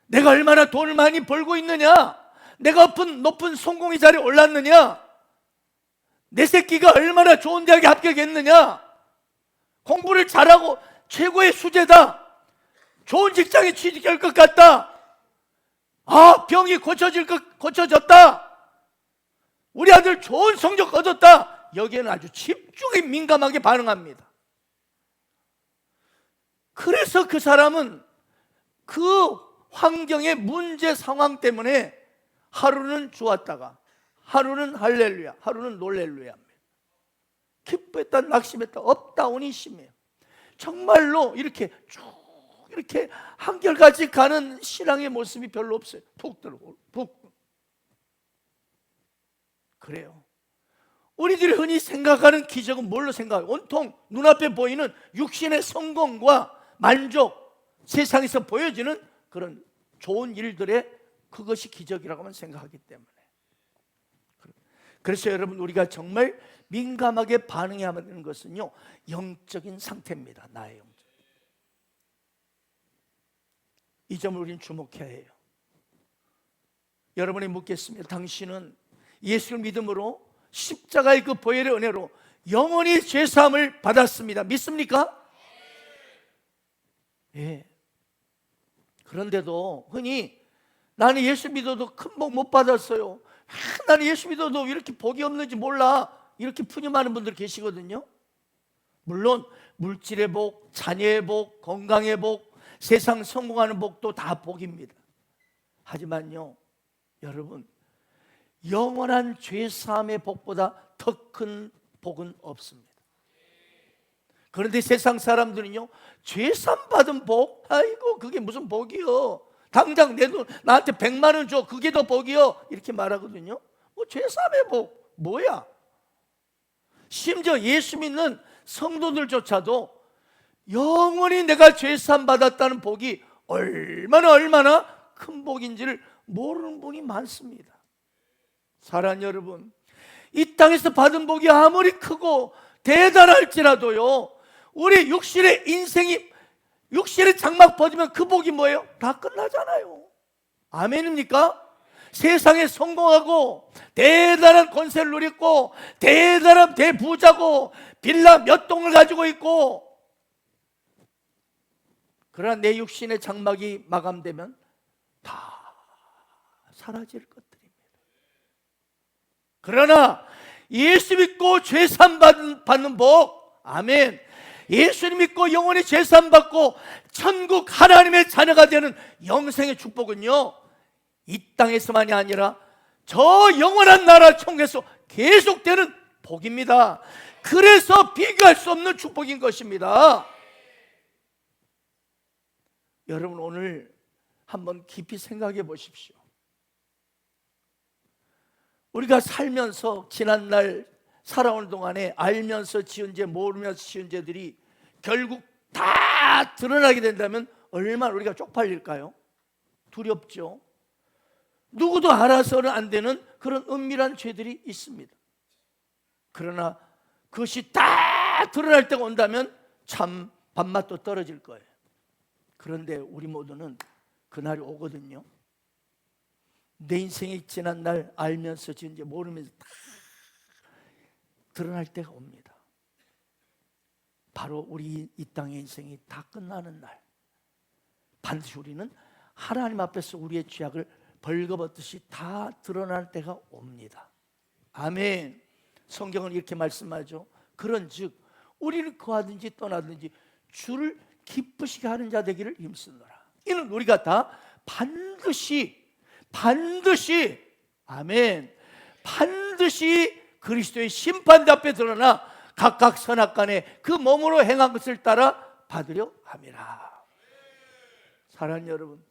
내가 얼마나 돈을 많이 벌고 있느냐, 내가 높은 성공의 자리에 올랐느냐, 내 새끼가 얼마나 좋은 대학에 합격했느냐, 공부를 잘하고 최고의 수재다, 좋은 직장에 취직할 것 같다, 병이 고쳐졌다, 우리 아들 좋은 성적 얻었다, 여기에는 아주 집중해 민감하게 반응합니다. 그래서 그 사람은 그 환경의 문제 상황 때문에 하루는 좋았다가 하루는 할렐루야, 하루는 놀렐루야입니다. 기뻐했다 낙심했다 업다운이 심해요. 정말로 이렇게 쭉 이렇게 한결같이 가는 신앙의 모습이 별로 없어요. 푹 들고 푹. 그래요. 우리들이 흔히 생각하는 기적은 뭘로 생각해요? 온통 눈앞에 보이는 육신의 성공과 만족, 세상에서 보여지는 그런 좋은 일들의 그것이 기적이라고만 생각하기 때문에. 그래서 여러분, 우리가 정말 민감하게 반응해야 하는 것은요, 영적인 상태입니다. 나의 영적. 이 점을 우리는 주목해야 해요. 여러분이 묻겠습니다. 당신은 예수를 믿음으로 십자가의 그 보혈의 은혜로 영원히 죄사함을 받았습니다. 믿습니까? 예. 그런데도 흔히 나는 예수 믿어도 큰 복 못 받았어요, 나는 예수 믿어도 왜 이렇게 복이 없는지 몰라, 이렇게 푸념하는 분들 계시거든요. 물론 물질의 복, 자녀의 복, 건강의 복, 세상 성공하는 복도 다 복입니다. 하지만요, 여러분, 영원한 죄사함의 복보다 더 큰 복은 없습니다. 그런데 세상 사람들은요, 죄사함 받은 복, 아이고 그게 무슨 복이요, 당장 내 돈 나한테 100만 원 줘, 그게 더 복이요, 이렇게 말하거든요. 죄사함의 복 뭐야? 심지어 예수 믿는 성도들조차도 영원히 내가 죄사함 받았다는 복이 얼마나 큰 복인지를 모르는 분이 많습니다. 사랑하는 여러분, 이 땅에서 받은 복이 아무리 크고 대단할지라도요, 우리 육신의 인생이, 육신의 장막 벗으면 그 복이 뭐예요? 다 끝나잖아요. 아멘입니까? 세상에 성공하고 대단한 권세를 누리고 대단한 대부자고 빌라 몇 동을 가지고 있고, 그러나 내 육신의 장막이 마감되면 다 사라질 것들입니다. 그러나 예수 믿고 죄사함 받는 복, 아멘, 예수 믿고 영원히 죄사함 받고 천국 하나님의 자녀가 되는 영생의 축복은요, 이 땅에서만이 아니라 저 영원한 나라 천국에서 계속되는 복입니다. 그래서 비교할 수 없는 축복인 것입니다. 여러분, 오늘 한번 깊이 생각해 보십시오. 우리가 살면서 지난날 살아오는 동안에 알면서 지은 죄, 모르면서 지은 죄들이 결국 다 드러나게 된다면 얼마나 우리가 쪽팔릴까요? 두렵죠. 누구도 알아서는 안 되는 그런 은밀한 죄들이 있습니다. 그러나 그것이 다 드러날 때가 온다면 참 밥맛도 떨어질 거예요. 그런데 우리 모두는 그날이 오거든요. 내 인생이 지난 날 알면서 지은 죄, 모르면서 다 드러날 때가 옵니다. 바로 우리 이 땅의 인생이 다 끝나는 날, 반드시 우리는 하나님 앞에서 우리의 죄악을 벌거벗듯이 다 드러날 때가 옵니다. 아멘. 성경은 이렇게 말씀하죠. 그런즉 우리는 거하든지 떠나든지 주를 기쁘시게 하는 자 되기를 힘쓰노라. 이는 우리가 다 반드시 반드시, 아멘, 반드시 그리스도의 심판대 앞에 드러나 각각 선악간에 그 몸으로 행한 것을 따라 받으려 함이라. 사랑하는 여러분,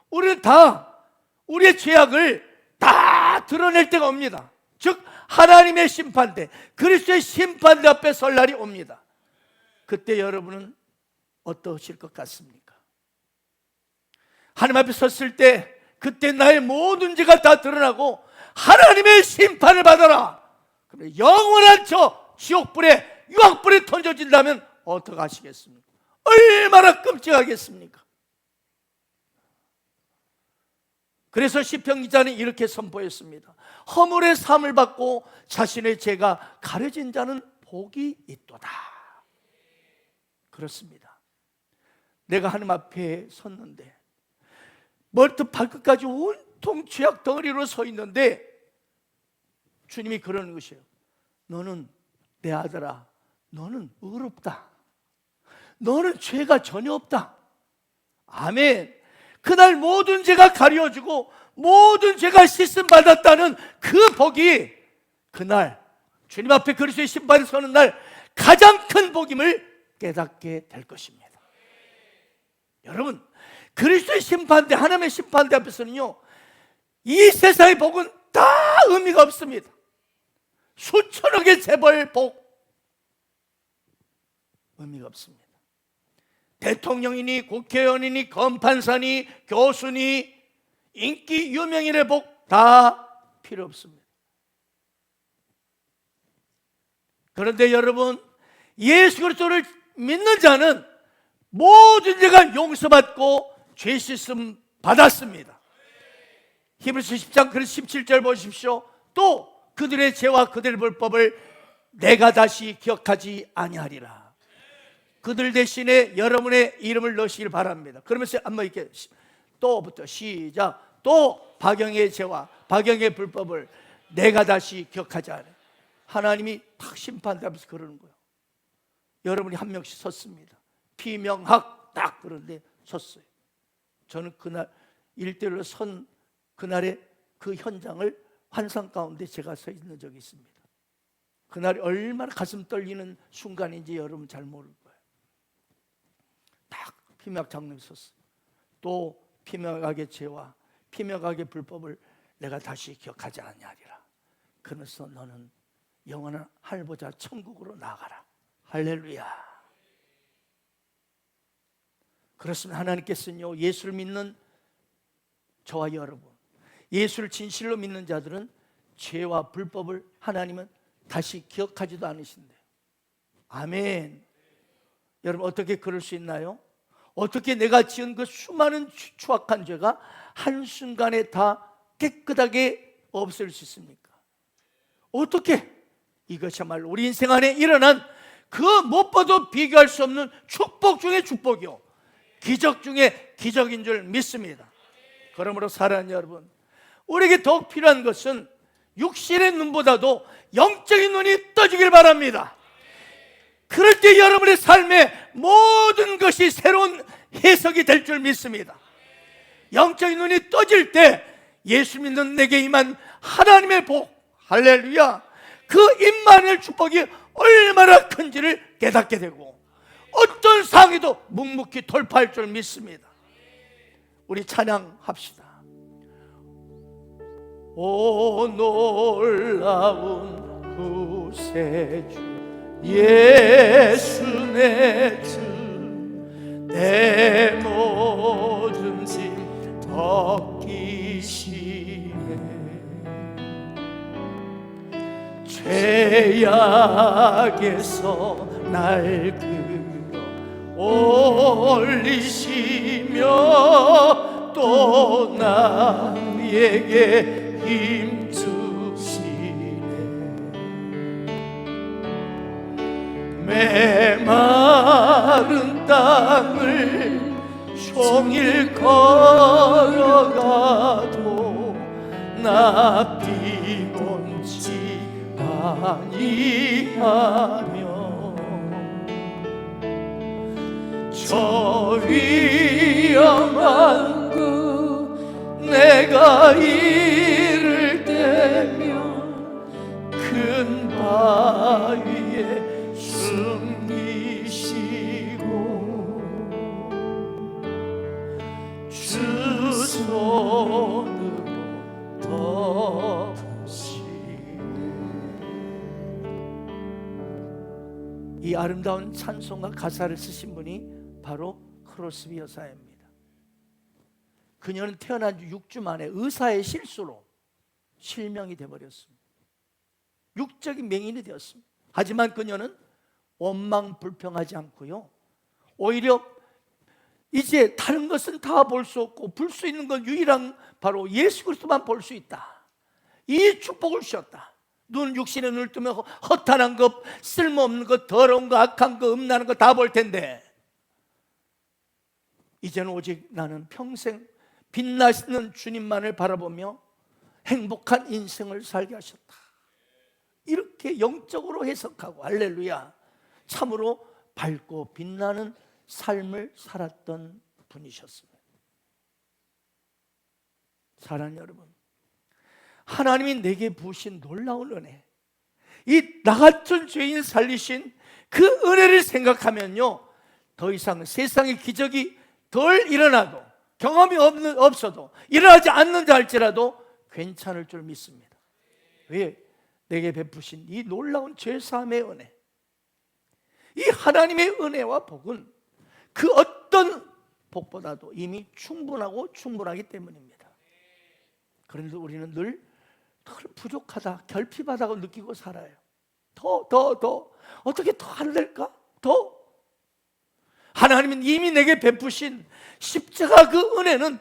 우리는 다 우리의 죄악을 다 드러낼 때가 옵니다. 즉 하나님의 심판대, 그리스도의 심판대 앞에 설 날이 옵니다. 그때 여러분은 어떠실 것 같습니까? 하나님 앞에 섰을 때 그때 나의 모든 죄가 다 드러나고 하나님의 심판을 받아라. 그러면 영원한 저 지옥불에, 유황불에 던져진다면 어떻게 하시겠습니까? 얼마나 끔찍하겠습니까? 그래서 시편 기자는 이렇게 선포했습니다. 허물의 삶을 받고 자신의 죄가 가려진 자는 복이 있도다. 그렇습니다. 내가 하나님 앞에 섰는데 머리부터 발끝까지 온통 죄악 덩어리로 서 있는데 주님이 그러는 것이에요. 너는 내 아들아, 너는 의롭다. 너는 죄가 전혀 없다. 아멘. 그날 모든 죄가 가려지고 모든 죄가 씻음 받았다는 그 복이 그날 주님 앞에 그리스도의 심판에 서는 날 가장 큰 복임을 깨닫게 될 것입니다. 여러분, 그리스도의 심판대, 하나님의 심판대 앞에서는요, 이 세상의 복은 다 의미가 없습니다. 수천억의 재벌 복, 의미가 없습니다. 대통령이니 국회의원이니 검판사니 교수니 인기 유명인의 복 다 필요 없습니다. 그런데 여러분, 예수 그리스도를 믿는 자는 모든 죄가 용서받고 죄 씻음 받았습니다. 히브리서 10장 17절 보십시오. 또 그들의 죄와 그들의 불법을 내가 다시 기억하지 아니하리라. 그들 대신에 여러분의 이름을 넣으시길 바랍니다. 그러면서 한번 이렇게 또부터 시작. 또 박영의 죄와 박영의 불법을 내가 다시 기억하지 않아. 하나님이 탁 심판하면서 그러는 거예요. 여러분이 한 명씩 섰습니다. 피명학 딱 그런데 섰어요. 저는 그날 일대일로 선 그날의 그 현장을 환상 가운데 제가 서 있는 적이 있습니다. 그날이 얼마나 가슴 떨리는 순간인지 여러분 잘 모를 거예요. 딱 피명학 장로에 섰어요. 또 피명학의 죄와 피명학의 불법을 내가 다시 기억하지 아니하리라. 그러면서 너는 영원한 할보자 천국으로 나가라. 할렐루야. 그렇습니다. 하나님께서는요, 예수를 믿는 저와 여러분, 예수를 진실로 믿는 자들은 죄와 불법을 하나님은 다시 기억하지도 않으신대요. 아멘. 여러분, 어떻게 그럴 수 있나요? 어떻게 내가 지은 그 수많은 추악한 죄가 한순간에 다 깨끗하게 없앨 수 있습니까? 어떻게? 이것이야말로 우리 인생 안에 일어난 그 무엇과도 비교할 수 없는 축복 중에 축복이요, 기적 중에 기적인 줄 믿습니다. 그러므로 사랑하는 여러분, 우리에게 더욱 필요한 것은 육신의 눈보다도 영적인 눈이 떠지길 바랍니다. 그럴 때 여러분의 삶에 모든 것이 새로운 해석이 될 줄 믿습니다. 영적인 눈이 떠질 때 예수 믿는 내게 임한 하나님의 복, 할렐루야, 그 임마누엘 축복이 얼마나 큰지를 깨닫게 되고 어떤 상황에도 묵묵히 돌파할 줄 믿습니다. 우리 찬양합시다. 오 놀라운 구세주 예수 내 주, 내 모든 짐 벗기시네. 죄악에서 날 끌어 올리시며 또 나에게 힘 주시네. 메마른 땅을 종일 걸어가도 나 피곤치 아니하며 저 위험한 그 내 내가 이를 때면 큰 바위에 숨기시고 주 손으로 덮으시네. 이 아름다운 찬송과 가사를 쓰신 분이 바로 크로스비 여사입니다. 그녀는 태어난 지 6주 만에 의사의 실수로 실명이 되어버렸습니다. 육적인 맹인이 되었습니다. 하지만 그녀는 원망 불평하지 않고요, 오히려 이제 다른 것은 다 볼 수 없고 볼 수 있는 건 유일한 바로 예수 그리스도만 볼 수 있다, 이 축복을 주셨다. 눈 육신의 눈을 뜨면 허탄한 것, 쓸모없는 것, 더러운 것, 악한 것, 음란한 것 다 볼 텐데 이제는 오직 나는 평생 빛나시는 주님만을 바라보며 행복한 인생을 살게 하셨다. 이렇게 영적으로 해석하고, 할렐루야, 참으로 밝고 빛나는 삶을 살았던 분이셨습니다. 사랑하는 여러분, 하나님이 내게 부으신 놀라운 은혜, 이 나 같은 죄인 살리신 그 은혜를 생각하면요, 더 이상 세상의 기적이 덜 일어나도, 경험이 없어도, 일어나지 않는다 할지라도 괜찮을 줄 믿습니다. 왜? 내게 베푸신 이 놀라운 죄사함의 은혜, 이 하나님의 은혜와 복은 그 어떤 복보다도 이미 충분하고 충분하기 때문입니다. 그런데 우리는 늘 부족하다, 결핍하다고 느끼고 살아요. 더 어떻게 더 안 될까? 더. 하나님은 이미 내게 베푸신 십자가 그 은혜는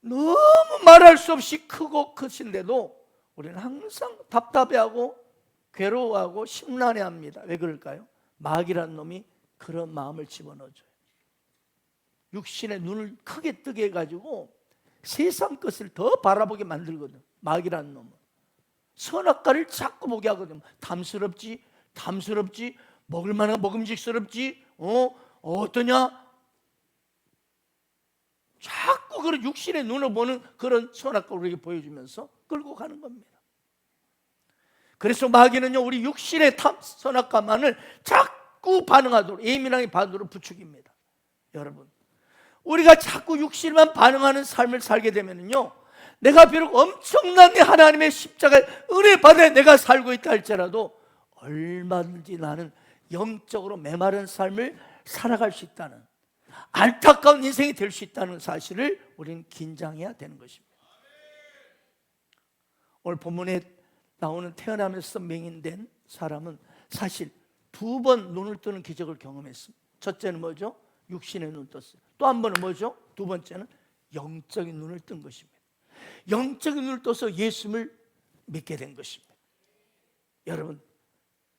너무 말할 수 없이 크고 크신데도 우리는 항상 답답해하고 괴로워하고 심란해합니다. 왜 그럴까요? 마귀란 놈이 그런 마음을 집어넣어줘요. 육신의 눈을 크게 뜨게 해가지고 세상 것을 더 바라보게 만들거든. 마귀란 놈은 선악과를 자꾸 보게 하거든. 탐스럽지, 먹을만한 먹음직스럽지, 어떠냐? 자꾸 그런 육신의 눈을 보는 그런 선악과를 우리에게 보여주면서 끌고 가는 겁니다. 그래서 마귀는요, 우리 육신의 선악과만을 자꾸 반응하도록, 예민하게 반응으로 부추깁니다. 여러분, 우리가 자꾸 육신만 반응하는 삶을 살게 되면요, 내가 비록 엄청난 하나님의 십자가의 은혜 받아 내가 살고 있다 할지라도 얼마든지 나는 영적으로 메마른 삶을 살아갈 수 있다는, 안타까운 인생이 될 수 있다는 사실을 우리는 긴장해야 되는 것입니다. 오늘 본문에 나오는 태어나면서 맹인된 사람은 사실 2번 눈을 뜨는 기적을 경험했습니다. 첫째는 뭐죠? 육신의 눈을 떴어요. 또 한 번은 뭐죠? 두 번째는 영적인 눈을 뜬 것입니다. 영적인 눈을 떠서 예수님을 믿게 된 것입니다. 여러분,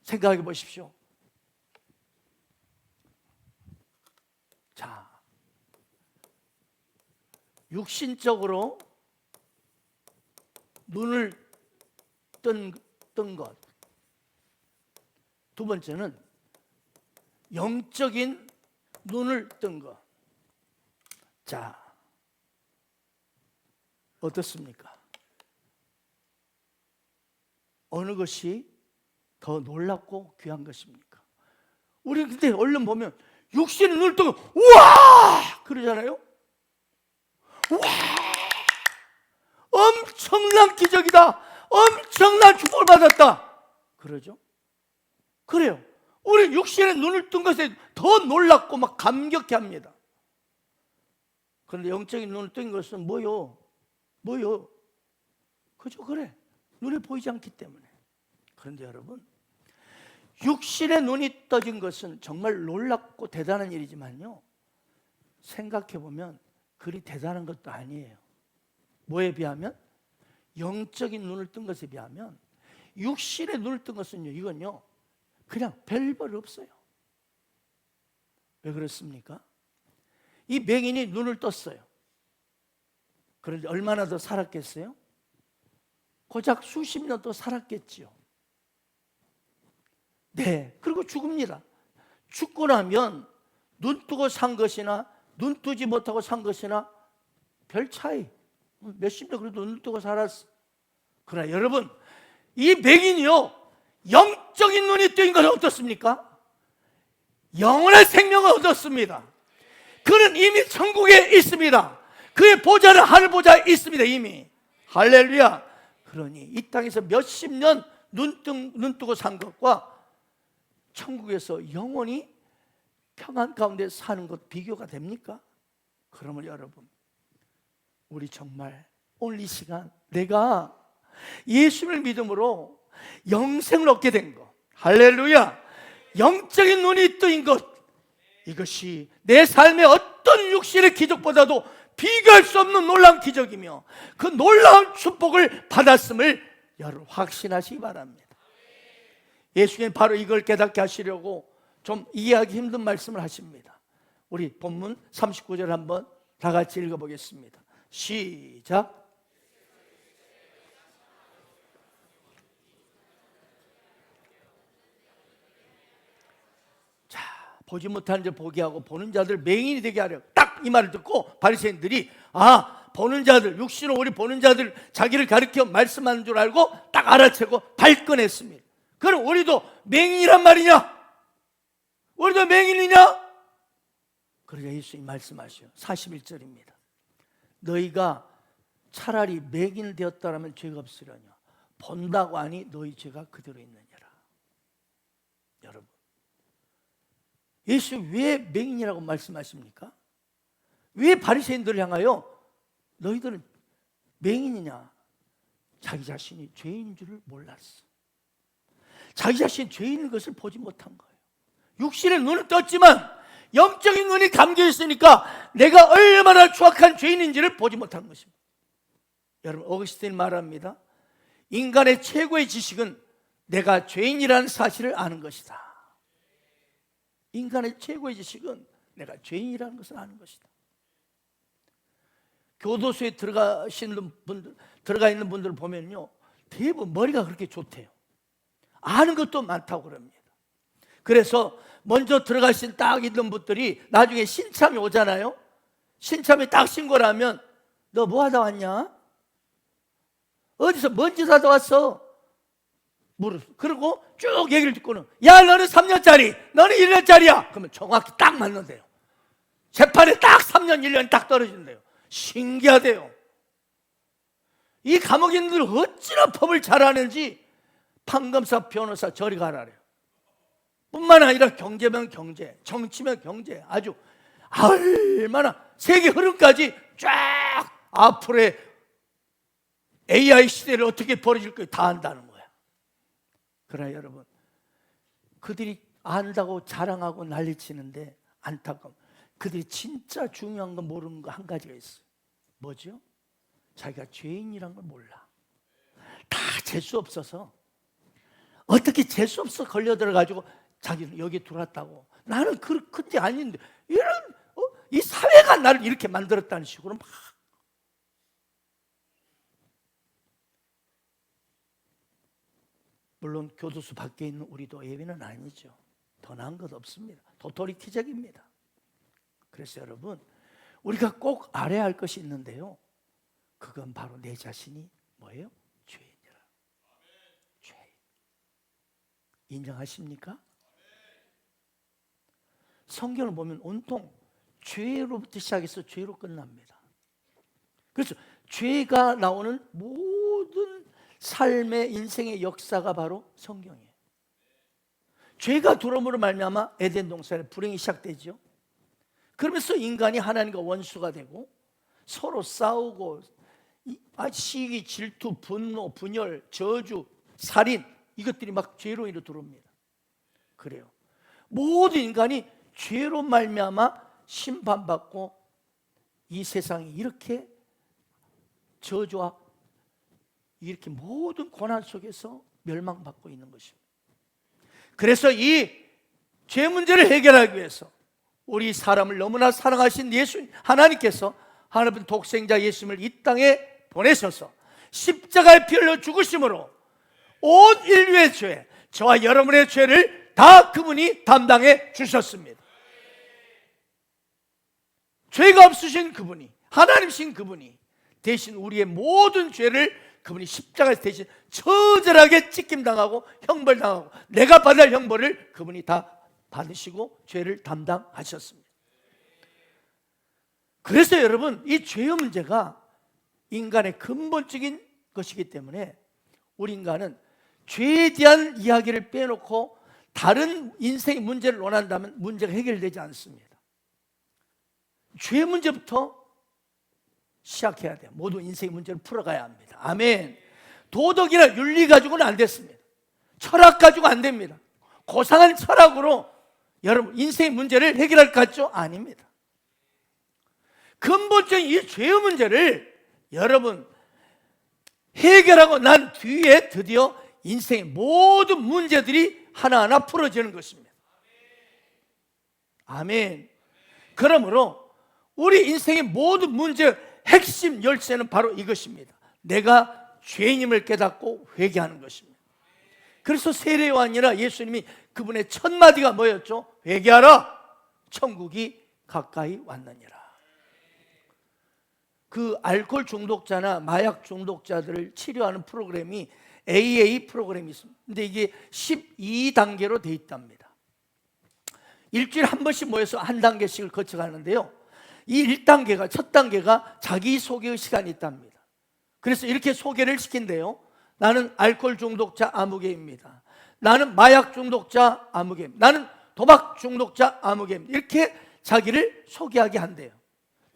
생각해 보십시오. 자, 육신적으로 눈을 뜬 것. 두 번째는 영적인 눈을 뜬 것. 자, 어떻습니까? 어느 것이 더 놀랍고 귀한 것입니까? 우리 근데 얼른 보면 육신의 눈을 뜨고 우와! 그러잖아요. 우와! 엄청난 기적이다. 엄청난 축복을 받았다. 그러죠? 그래요. 우리 육신의 눈을 뜬 것에 더 놀랍고 막 감격해 합니다. 그런데 영적인 눈을 뜬 것은 뭐요? 그죠? 그래. 눈에 보이지 않기 때문에. 그런데 여러분, 육신의 눈이 떠진 것은 정말 놀랍고 대단한 일이지만요, 생각해보면 그리 대단한 것도 아니에요. 뭐에 비하면? 영적인 눈을 뜬 것에 비하면 육신의 눈을 뜬 것은요, 이건요 그냥 별벌 없어요. 왜 그렇습니까? 이 맹인이 눈을 떴어요. 그런데 얼마나 더 살았겠어요? 고작 수십 년 더 살았겠지요. 네, 그리고 죽습니다. 죽고 나면 눈 뜨고 산 것이나 눈 뜨지 못하고 산 것이나 별 차이, 몇십 년 그래도 눈 뜨고 살았어. 그러나 여러분, 이 맹인이요, 영적인 눈이 뜨인 것은 어떻습니까? 영원한 생명을 얻었습니다. 그는 이미 천국에 있습니다. 그의 보좌는 하늘 보좌에 있습니다. 이미. 할렐루야. 그러니 이 땅에서 몇십 년 눈 뜨고 산 것과 천국에서 영원히 평안 가운데 사는 것 비교가 됩니까? 그러면 여러분, 우리 정말 오늘 이 시간 내가 예수를 믿음으로 영생을 얻게 된 것, 할렐루야, 영적인 눈이 뜨인 것, 이것이 내 삶의 어떤 육신의 기적보다도 비교할 수 없는 놀라운 기적이며 그 놀라운 축복을 받았음을 여러분 확신하시기 바랍니다. 예수님은 바로 이걸 깨닫게 하시려고 좀 이해하기 힘든 말씀을 하십니다. 우리 본문 39절 한번 다 같이 읽어보겠습니다. 시작. 자, 보지 못하는 자 보게 하고 보는 자들 맹인이 되게 하려. 딱 이 말을 듣고 바리새인들이 보는 자들, 육신으로 우리 보는 자들 자기를 가리켜 말씀하는 줄 알고 딱 알아채고 발끈했습니다. 그럼 우리도 맹인이란 말이냐? 우리도 맹인이냐? 그러자 예수님이 말씀하셔요. 41절입니다. 너희가 차라리 맹인 되었다라면 죄가 없으려냐? 본다고 하니 너희 죄가 그대로 있느니라. 여러분, 예수 왜 맹인이라고 말씀하십니까? 왜 바리새인들을 향하여 너희들은 맹인이냐? 자기 자신이 죄인인 줄을 몰랐어. 자기 자신이 죄인인 것을 보지 못한 거예요. 육신의 눈을 떴지만 영적인 눈이 감겨 있으니까 내가 얼마나 추악한 죄인인지를 보지 못한 것입니다. 여러분, 어거스틴 말합니다. 인간의 최고의 지식은 내가 죄인이라는 사실을 아는 것이다. 인간의 최고의 지식은 내가 죄인이라는 것을 아는 것이다. 교도소에 들어가 있는 분들 보면요, 대부분 머리가 그렇게 좋대요. 아는 것도 많다고 그럽니다. 그래서 먼저 들어가신 딱 있는 분들이 나중에 신참이 오잖아요. 신참이 딱 신고를 하면 너 뭐 하다 왔냐? 어디서 뭔 짓 하다 왔어? 물었어. 그리고 쭉 얘기를 듣고는 야, 너는 3년짜리, 너는 1년짜리야. 그러면 정확히 딱 맞는데요. 재판에 딱 3년, 1년이 딱 떨어진대요. 신기하대요. 이 감옥인들 어찌나 법을 잘하는지 판검사, 변호사 저리 가라래요. 뿐만 아니라 경제면 경제, 정치면 경제, 아주 얼마나 세계 흐름까지 쫙 앞으로의 AI 시대를 어떻게 벌어질 거예요 다 안다는 거야. 그러나 여러분, 그들이 안다고 자랑하고 난리치는데 안타까운, 그들이 진짜 중요한 건 모르는 거 한 가지가 있어요. 뭐죠? 자기가 죄인이란 걸 몰라. 다 재수 없어서, 어떻게 재수 없어 걸려들어가지고 자기는 여기 들어왔다고, 나는 그때 아닌데 이런 이 사회가 나를 이렇게 만들었다는 식으로 막. 물론 교도소 밖에 있는 우리도 예외는 아니죠. 더 나은 것 없습니다. 도토리 키적입니다. 그래서 여러분, 우리가 꼭 알아야 할 것이 있는데요, 그건 바로 내 자신이 뭐예요? 죄인이라. 죄인. 인정하십니까? 성경을 보면 온통 죄로부터 시작해서 죄로 끝납니다. 그래서 죄가 나오는 모든 삶의 인생의 역사가 바로 성경이에요. 죄가 들어옴으로 말미암아 에덴 동산에 불행이 시작되죠. 그러면서 인간이 하나님과 원수가 되고 서로 싸우고 시기, 질투, 분노, 분열, 저주, 살인, 이것들이 막 죄로 인해 들어옵니다. 그래요. 모든 인간이 죄로 말미암아 심판받고 이 세상이 이렇게 저주와 이렇게 모든 고난 속에서 멸망받고 있는 것입니다. 그래서 이 죄 문제를 해결하기 위해서 우리 사람을 너무나 사랑하신 예수 하나님께서 하나님 독생자 예수님을 이 땅에 보내셔서 십자가에 피 흘려 죽으심으로 온 인류의 죄, 저와 여러분의 죄를 다 그분이 담당해 주셨습니다. 죄가 없으신 그분이, 하나님이신 그분이 대신 우리의 모든 죄를 그분이 십자가에서 대신 처절하게 찢김당하고 형벌당하고 내가 받을 형벌을 그분이 다 받으시고 죄를 담당하셨습니다. 그래서 여러분, 이 죄의 문제가 인간의 근본적인 것이기 때문에 우리 인간은 죄에 대한 이야기를 빼놓고 다른 인생의 문제를 논한다면 문제가 해결되지 않습니다. 죄의 문제부터 시작해야 돼요. 모든 인생의 문제를 풀어가야 합니다. 아멘. 도덕이나 윤리 가지고는 안 됐습니다. 철학 가지고 안 됩니다. 고상한 철학으로 여러분 인생의 문제를 해결할 것 같죠? 아닙니다. 근본적인 이 죄의 문제를 여러분 해결하고 난 뒤에 드디어 인생의 모든 문제들이 하나하나 풀어지는 것입니다. 아멘. 그러므로 우리 인생의 모든 문제의 핵심 열쇠는 바로 이것입니다. 내가 죄인임을 깨닫고 회개하는 것입니다. 그래서 세례요한이나 예수님이 그분의 첫 마디가 뭐였죠? 회개하라, 천국이 가까이 왔느니라. 그 알코올 중독자나 마약 중독자들을 치료하는 프로그램이 AA 프로그램이 있습니다. 근데 이게 12단계로 되어 있답니다. 일주일에 한 번씩 모여서 한 단계씩을 거쳐가는데요, 이 1단계가, 첫 단계가 자기소개의 시간이 있답니다. 그래서 이렇게 소개를 시킨대요. 나는 알코올 중독자 아무개입니다. 나는 마약 중독자 아무개입니다. 나는 도박 중독자 아무개입니다. 이렇게 자기를 소개하게 한대요.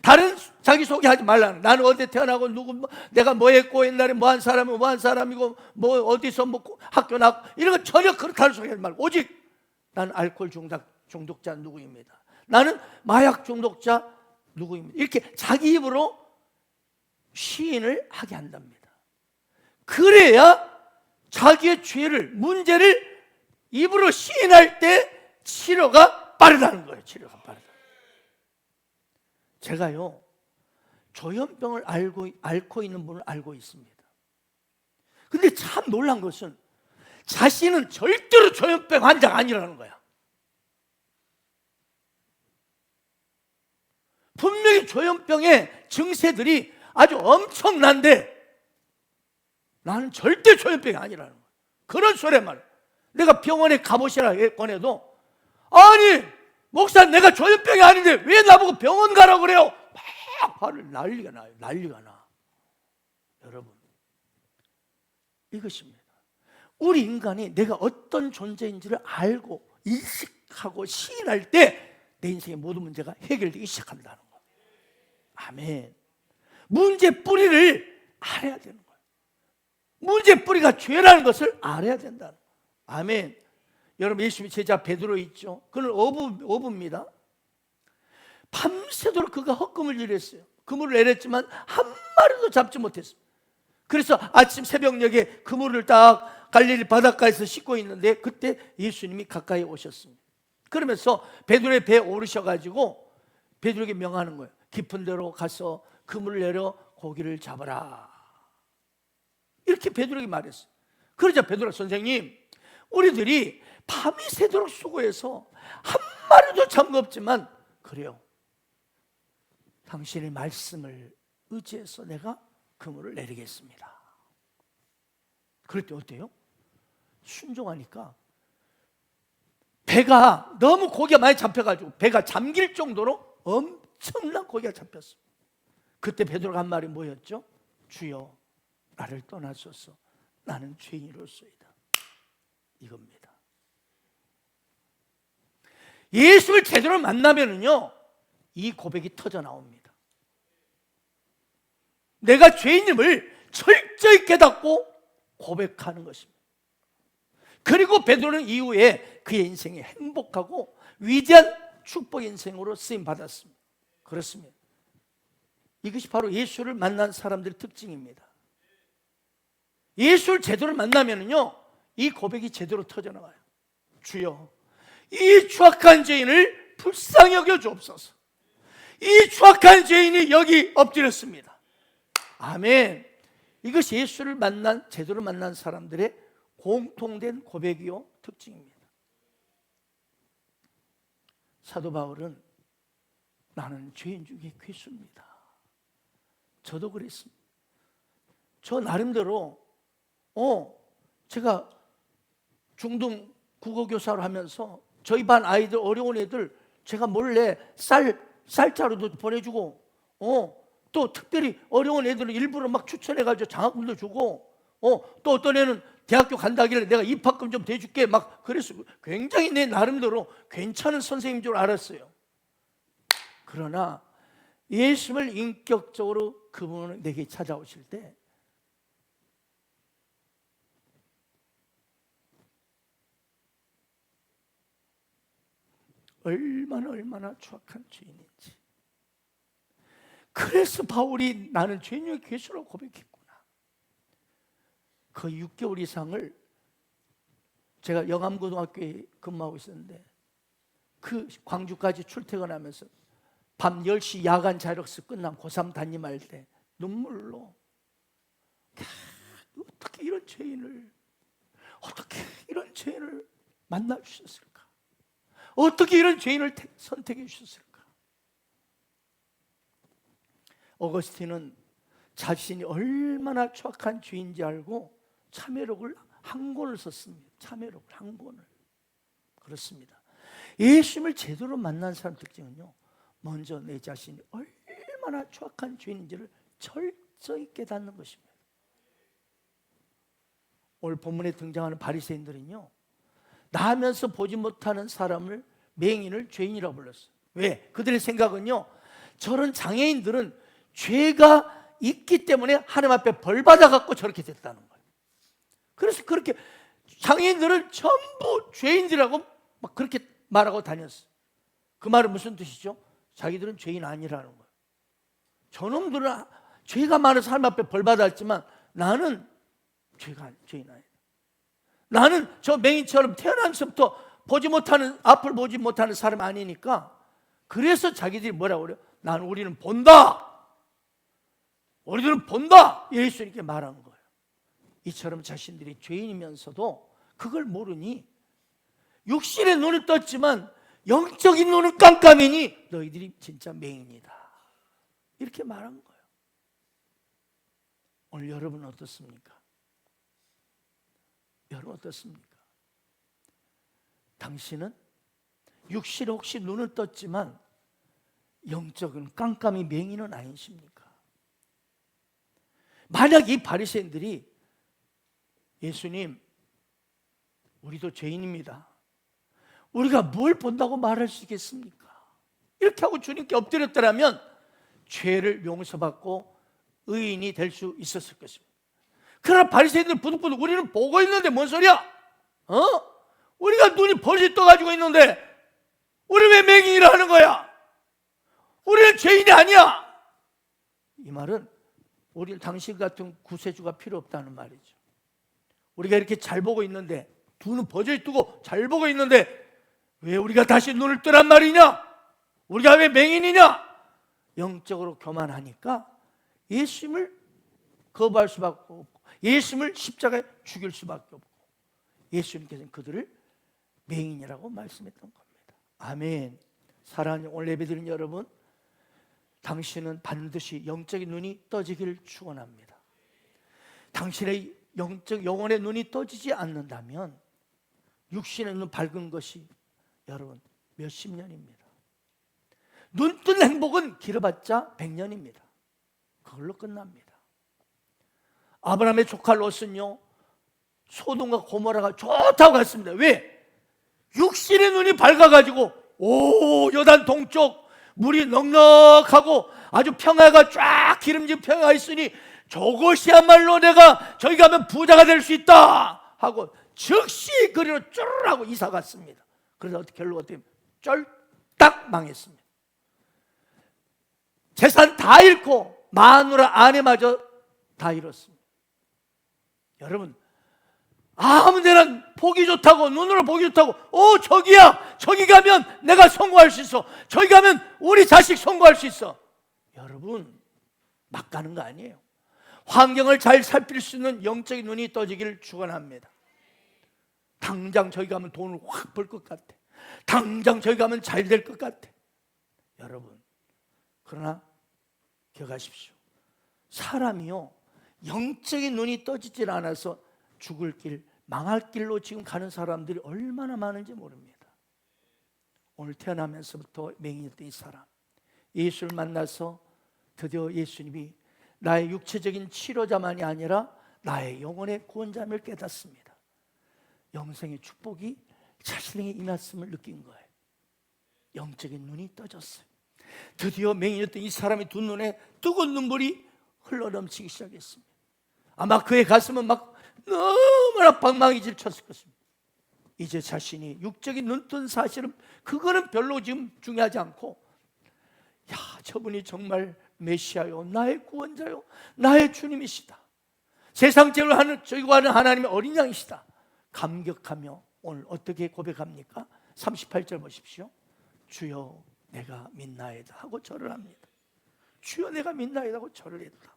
다른 자기 소개하지 말라는, 나는 어디 태어나고 누구 내가 뭐 했고 옛날에 뭐 한 사람이고 뭐 한 사람이고 뭐 어디서 뭐 학교 나고 이런 거 전혀 그렇게 소개하지 말고 오직 나는 알코올 중독자 누구입니다. 나는 마약 중독자 누구입니다. 이렇게 자기 입으로 시인을 하게 한답니다. 그래야 자기의 죄를, 문제를 입으로 시인할 때 치료가 빠르다는 거예요. 치료가 빠르다. 제가요, 조현병을 앓고 있는 분을 알고 있습니다. 근데 참 놀란 것은 자신은 절대로 조현병 환자가 아니라는 거야. 분명히 조현병의 증세들이 아주 엄청난데 나는 절대 조현병이 아니라는 거야. 그런 소리만 내가 병원에 가보시라 권해도, 아니 목사 내가 조현병이 아닌데 왜 나보고 병원 가라고 그래요? 막 화를 난리가 나요. 난리가 나. 여러분, 이것입니다. 우리 인간이 내가 어떤 존재인지를 알고 인식하고 시인할 때 내 인생의 모든 문제가 해결되기 시작한다는 거예요. 아멘. 문제 뿌리를 알아야 되는 거예요. 문제 뿌리가 죄라는 것을 알아야 된다는 거예요. 아멘. 여러분, 예수님의 제자 베드로 있죠. 그는 어부입니다. 밤새도록 그가 헛금을 일했어요. 그물을 내렸지만 한 마리도 잡지 못했어요. 그래서 아침 새벽녘에 그물을 딱 갈릴리 바닷가에서 씻고 있는데 그때 예수님이 가까이 오셨습니다. 그러면서 베드로의 배에 오르셔가지고 베드로에게 명하는 거예요. 깊은 데로 가서 그물을 내려 고기를 잡아라. 이렇게 베드로에게 말했어요. 그러자 베드로가, 선생님, 우리들이 밤이 새도록 수고해서 한 마리도 잡은 거 없지만 그래요, 당신의 말씀을 의지해서 내가 그물을 내리겠습니다. 그럴 때 어때요? 순종하니까 배가 너무 고기가 많이 잡혀가지고 배가 잠길 정도로 엄청난 고기가 잡혔어요. 그때 베드로가 한 말이 뭐였죠? 주여, 나를 떠나소서, 나는 죄인으로소이다. 이겁니다. 예수를 제대로 만나면은요, 이 고백이 터져 나옵니다. 내가 죄인임을 철저히 깨닫고 고백하는 것입니다. 그리고 베드로는 이후에 그의 인생이 행복하고 위대한 축복 인생으로 쓰임 받았습니다. 그렇습니다. 이것이 바로 예수를 만난 사람들의 특징입니다. 예수를 제대로 만나면은요, 이 고백이 제대로 터져 나와요. 주여, 이 추악한 죄인을 불쌍히 여겨 주옵소서. 이 추악한 죄인이 여기 엎드렸습니다. 아멘. 이것이 예수를 제대로 만난 사람들의 공통된 고백이요 특징입니다. 사도 바울은 나는 죄인 중에 괴수입니다. 저도 그랬습니다. 저 나름대로 제가 중등 국어교사를 하면서 저희 반 아이들, 어려운 애들 제가 몰래 쌀자루도 보내주고 또 특별히 어려운 애들을 일부러 막 추천해가지고 장학금도 주고 또 어떤 애는 대학교 간다길래 내가 입학금 좀 대줄게 막 그래서 굉장히 내 나름대로 괜찮은 선생님인 줄 알았어요. 그러나 예수님을 인격적으로 그분은 내게 찾아오실 때 얼마나 추악한 죄인인지. 그래서 바울이 나는 죄인의 괴수라고 고백했구나. 거의 6개월 이상을 제가 영암고등학교에 근무하고 있었는데 그 광주까지 출퇴근하면서 밤 10시 야간 자력스 끝나면 고3 담임할 때 눈물로 어떻게 이런 죄인을 만나 주셨을까? 어떻게 이런 죄인을 선택해 주셨을까? 어거스틴은 자신이 얼마나 추악한 죄인지 알고 참회록을 한 권을 썼습니다. 참회록 한 권을. 그렇습니다. 예수님을 제대로 만난 사람 특징은요, 먼저 내 자신이 얼마나 추악한 죄인인지를 철저히 깨닫는 것입니다. 오늘 본문에 등장하는 바리새인들은요, 나면서 보지 못하는 사람을, 맹인을 죄인이라고 불렀어요. 왜? 그들의 생각은요, 저런 장애인들은 죄가 있기 때문에 하나님 앞에 벌 받아갖고 저렇게 됐다는 거예요. 그래서 그렇게 장애인들을 전부 죄인들이라고 막 그렇게 말하고 다녔어요. 그 말은 무슨 뜻이죠? 자기들은 죄인 아니라는 거예요. 저놈들은 죄가 많아서 하나님 앞에 벌 받았지만 나는 죄인 아니다. 나는 저 맹인처럼 태어나면서부터 앞을 보지 못하는 사람 아니니까. 그래서 자기들이 뭐라고 그래요? 우리는 본다. 우리들은 본다. 예수님께 말한 거예요. 이처럼 자신들이 죄인이면서도 그걸 모르니 육신의 눈을 떴지만 영적인 눈은 깜깜이니 너희들이 진짜 맹인이다. 이렇게 말한 거예요. 오늘 여러분은 어떻습니까? 여러분 어떻습니까? 당신은 육신에 혹시 눈을 떴지만 영적인 깜깜이 맹인은 아니십니까? 만약 이 바리새인들이 예수님, 우리도 죄인입니다. 우리가 뭘 본다고 말할 수 있겠습니까? 이렇게 하고 주님께 엎드렸더라면 죄를 용서받고 의인이 될 수 있었을 것입니다. 그러나 바리새인들은 부득부득 우리는 보고 있는데 뭔 소리야? 우리가 눈이 벌써 떠가지고 있는데 우리 왜 맹인이라 하는 거야? 우리는 죄인이 아니야. 이 말은 우리는 당신 같은 구세주가 필요 없다는 말이죠. 우리가 이렇게 잘 보고 있는데, 두 눈 버저히 뜨고 잘 보고 있는데 왜 우리가 다시 눈을 뜨란 말이냐? 우리가 왜 맹인이냐? 영적으로 교만하니까 예수님을 거부할 수밖에 없고 예수님을 십자가에 죽일 수밖에 없고 예수님께서는 그들을 맹인이라고 말씀했던 겁니다. 아멘. 사랑하는 오늘 예배드린 여러분, 당신은 반드시 영적인 눈이 떠지기를 축원합니다. 당신의 영혼의 눈이 떠지지 않는다면 육신의 눈 밝은 것이 여러분 몇십 년입니다. 눈 뜬 행복은 길어봤자 100년입니다. 그걸로 끝납니다. 아브라함의 조카 롯은요, 소돔과 고모라가 좋다고 갔습니다. 왜? 육신의 눈이 밝아가지고 요단 동쪽 물이 넉넉하고 아주 평야가 쫙 기름진 평야가 있으니 저것이야말로 내가 저기 가면 부자가 될 수 있다 하고 즉시 그리로 쭈르르하고 이사 갔습니다. 그래서 결국 어떻게 쫄딱 망했습니다. 재산 다 잃고 마누라 아내마저 다 잃었습니다. 여러분, 아무 데나 보기 좋다고, 눈으로 보기 좋다고, 저기야, 저기 가면 내가 성공할 수 있어, 저기 가면 우리 자식 성공할 수 있어. 여러분, 막 가는 거 아니에요. 환경을 잘 살필 수 있는 영적인 눈이 떠지기를 축원합니다. 당장 저기 가면 돈을 확 벌 것 같아. 당장 저기 가면 잘 될 것 같아. 여러분, 그러나 기억하십시오. 사람이요, 영적인 눈이 떠지질 않아서 죽을 길, 망할 길로 지금 가는 사람들이 얼마나 많은지 모릅니다. 오늘 태어나면서부터 맹인이었던 이 사람, 예수를 만나서 드디어 예수님이 나의 육체적인 치료자만이 아니라 나의 영혼의 구원자임을 깨닫습니다. 영생의 축복이 자신에게 임했음을 느낀 거예요. 영적인 눈이 떠졌어요. 드디어 맹인이었던 이 사람의 두 눈에 뜨거운 눈물이 흘러넘치기 시작했습니다. 아마 그의 가슴은 막 너무나 방망이질 쳤을 것입니다. 이제 자신이 육적인 눈뜬 사실은 그거는 별로 지금 중요하지 않고, 야, 저분이 정말 메시아요, 나의 구원자요, 나의 주님이시다, 세상 죄를 저희가 하는 하나님의 어린 양이시다 감격하며 오늘 어떻게 고백합니까? 38절 보십시오. 주여 내가 믿나이다 하고 절을 합니다. 주여 내가 믿나이다 하고 절을 했다.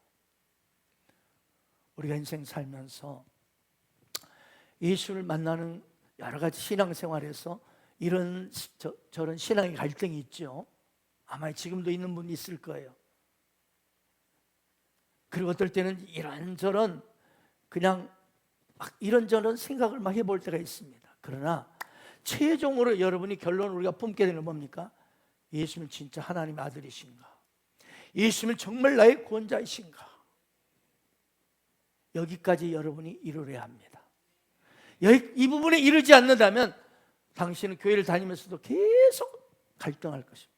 우리가 인생 살면서 예수를 만나는 여러 가지 신앙생활에서 이런 저런 신앙의 갈등이 있죠. 아마 지금도 있는 분이 있을 거예요. 그리고 어떨 때는 이런저런 그냥 막 이런저런 생각을 막 해볼 때가 있습니다. 그러나 최종으로 여러분이 결론을 우리가 품게 되는 뭡니까? 예수는 진짜 하나님의 아들이신가? 예수는 정말 나의 구원자이신가? 여기까지 여러분이 이루어야 합니다. 이 부분에 이르지 않는다면 당신은 교회를 다니면서도 계속 갈등할 것입니다.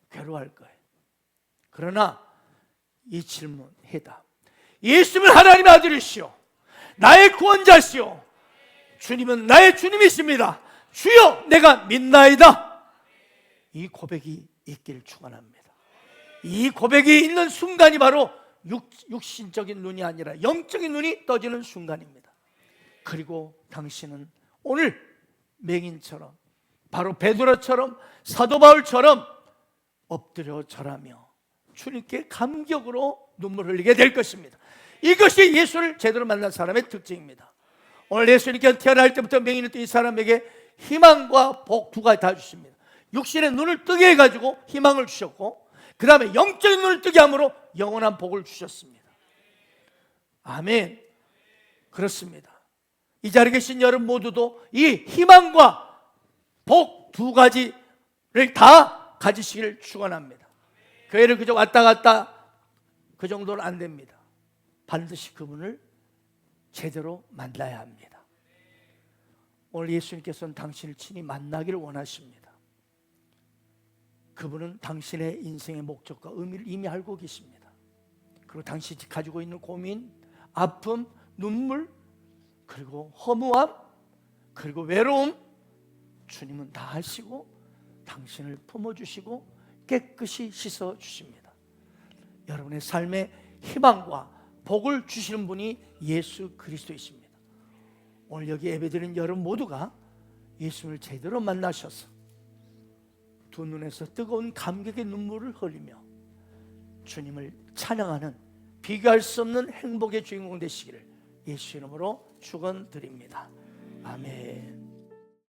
괴로워할 거예요. 그러나 이 질문 해답, 예수는 하나님의 아들이시오, 나의 구원자시오, 주님은 나의 주님이십니다, 주여 내가 믿나이다, 이 고백이 있기를 축원합니다. 이 고백이 있는 순간이 바로 육신적인 눈이 아니라 영적인 눈이 떠지는 순간입니다. 그리고 당신은 오늘 맹인처럼, 바로 베드로처럼, 사도 바울처럼 엎드려 절하며 주님께 감격으로 눈물을 흘리게 될 것입니다. 이것이 예수를 제대로 만난 사람의 특징입니다. 오늘 예수님께서 태어날 때부터 맹인이었던 이 사람에게 희망과 복 두 가지 다 주십니다. 육신의 눈을 뜨게 해가지고 희망을 주셨고, 그 다음에 영적인 눈을 뜨게 함으로 영원한 복을 주셨습니다. 아멘. 그렇습니다. 이 자리에 계신 여러분 모두도 이 희망과 복 두 가지를 다 가지시기를 축원합니다. 교회를 그저 왔다 갔다 그 정도는 안 됩니다. 반드시 그분을 제대로 만나야 합니다. 오늘 예수님께서는 당신을 친히 만나기를 원하십니다. 그분은 당신의 인생의 목적과 의미를 이미 알고 계십니다. 그리고 당신이 가지고 있는 고민, 아픔, 눈물, 그리고 허무함, 그리고 외로움, 주님은 다 아시고 당신을 품어주시고 깨끗이 씻어주십니다. 여러분의 삶에 희망과 복을 주시는 분이 예수 그리스도이십니다. 오늘 여기 예배드린 여러분 모두가 예수를 제대로 만나셔서 두 눈에서 뜨거운 감격의 눈물을 흘리며 주님을 찬양하는 비교할 수 없는 행복의 주인공 되시기를 예수 이름으로 축원드립니다. 아멘.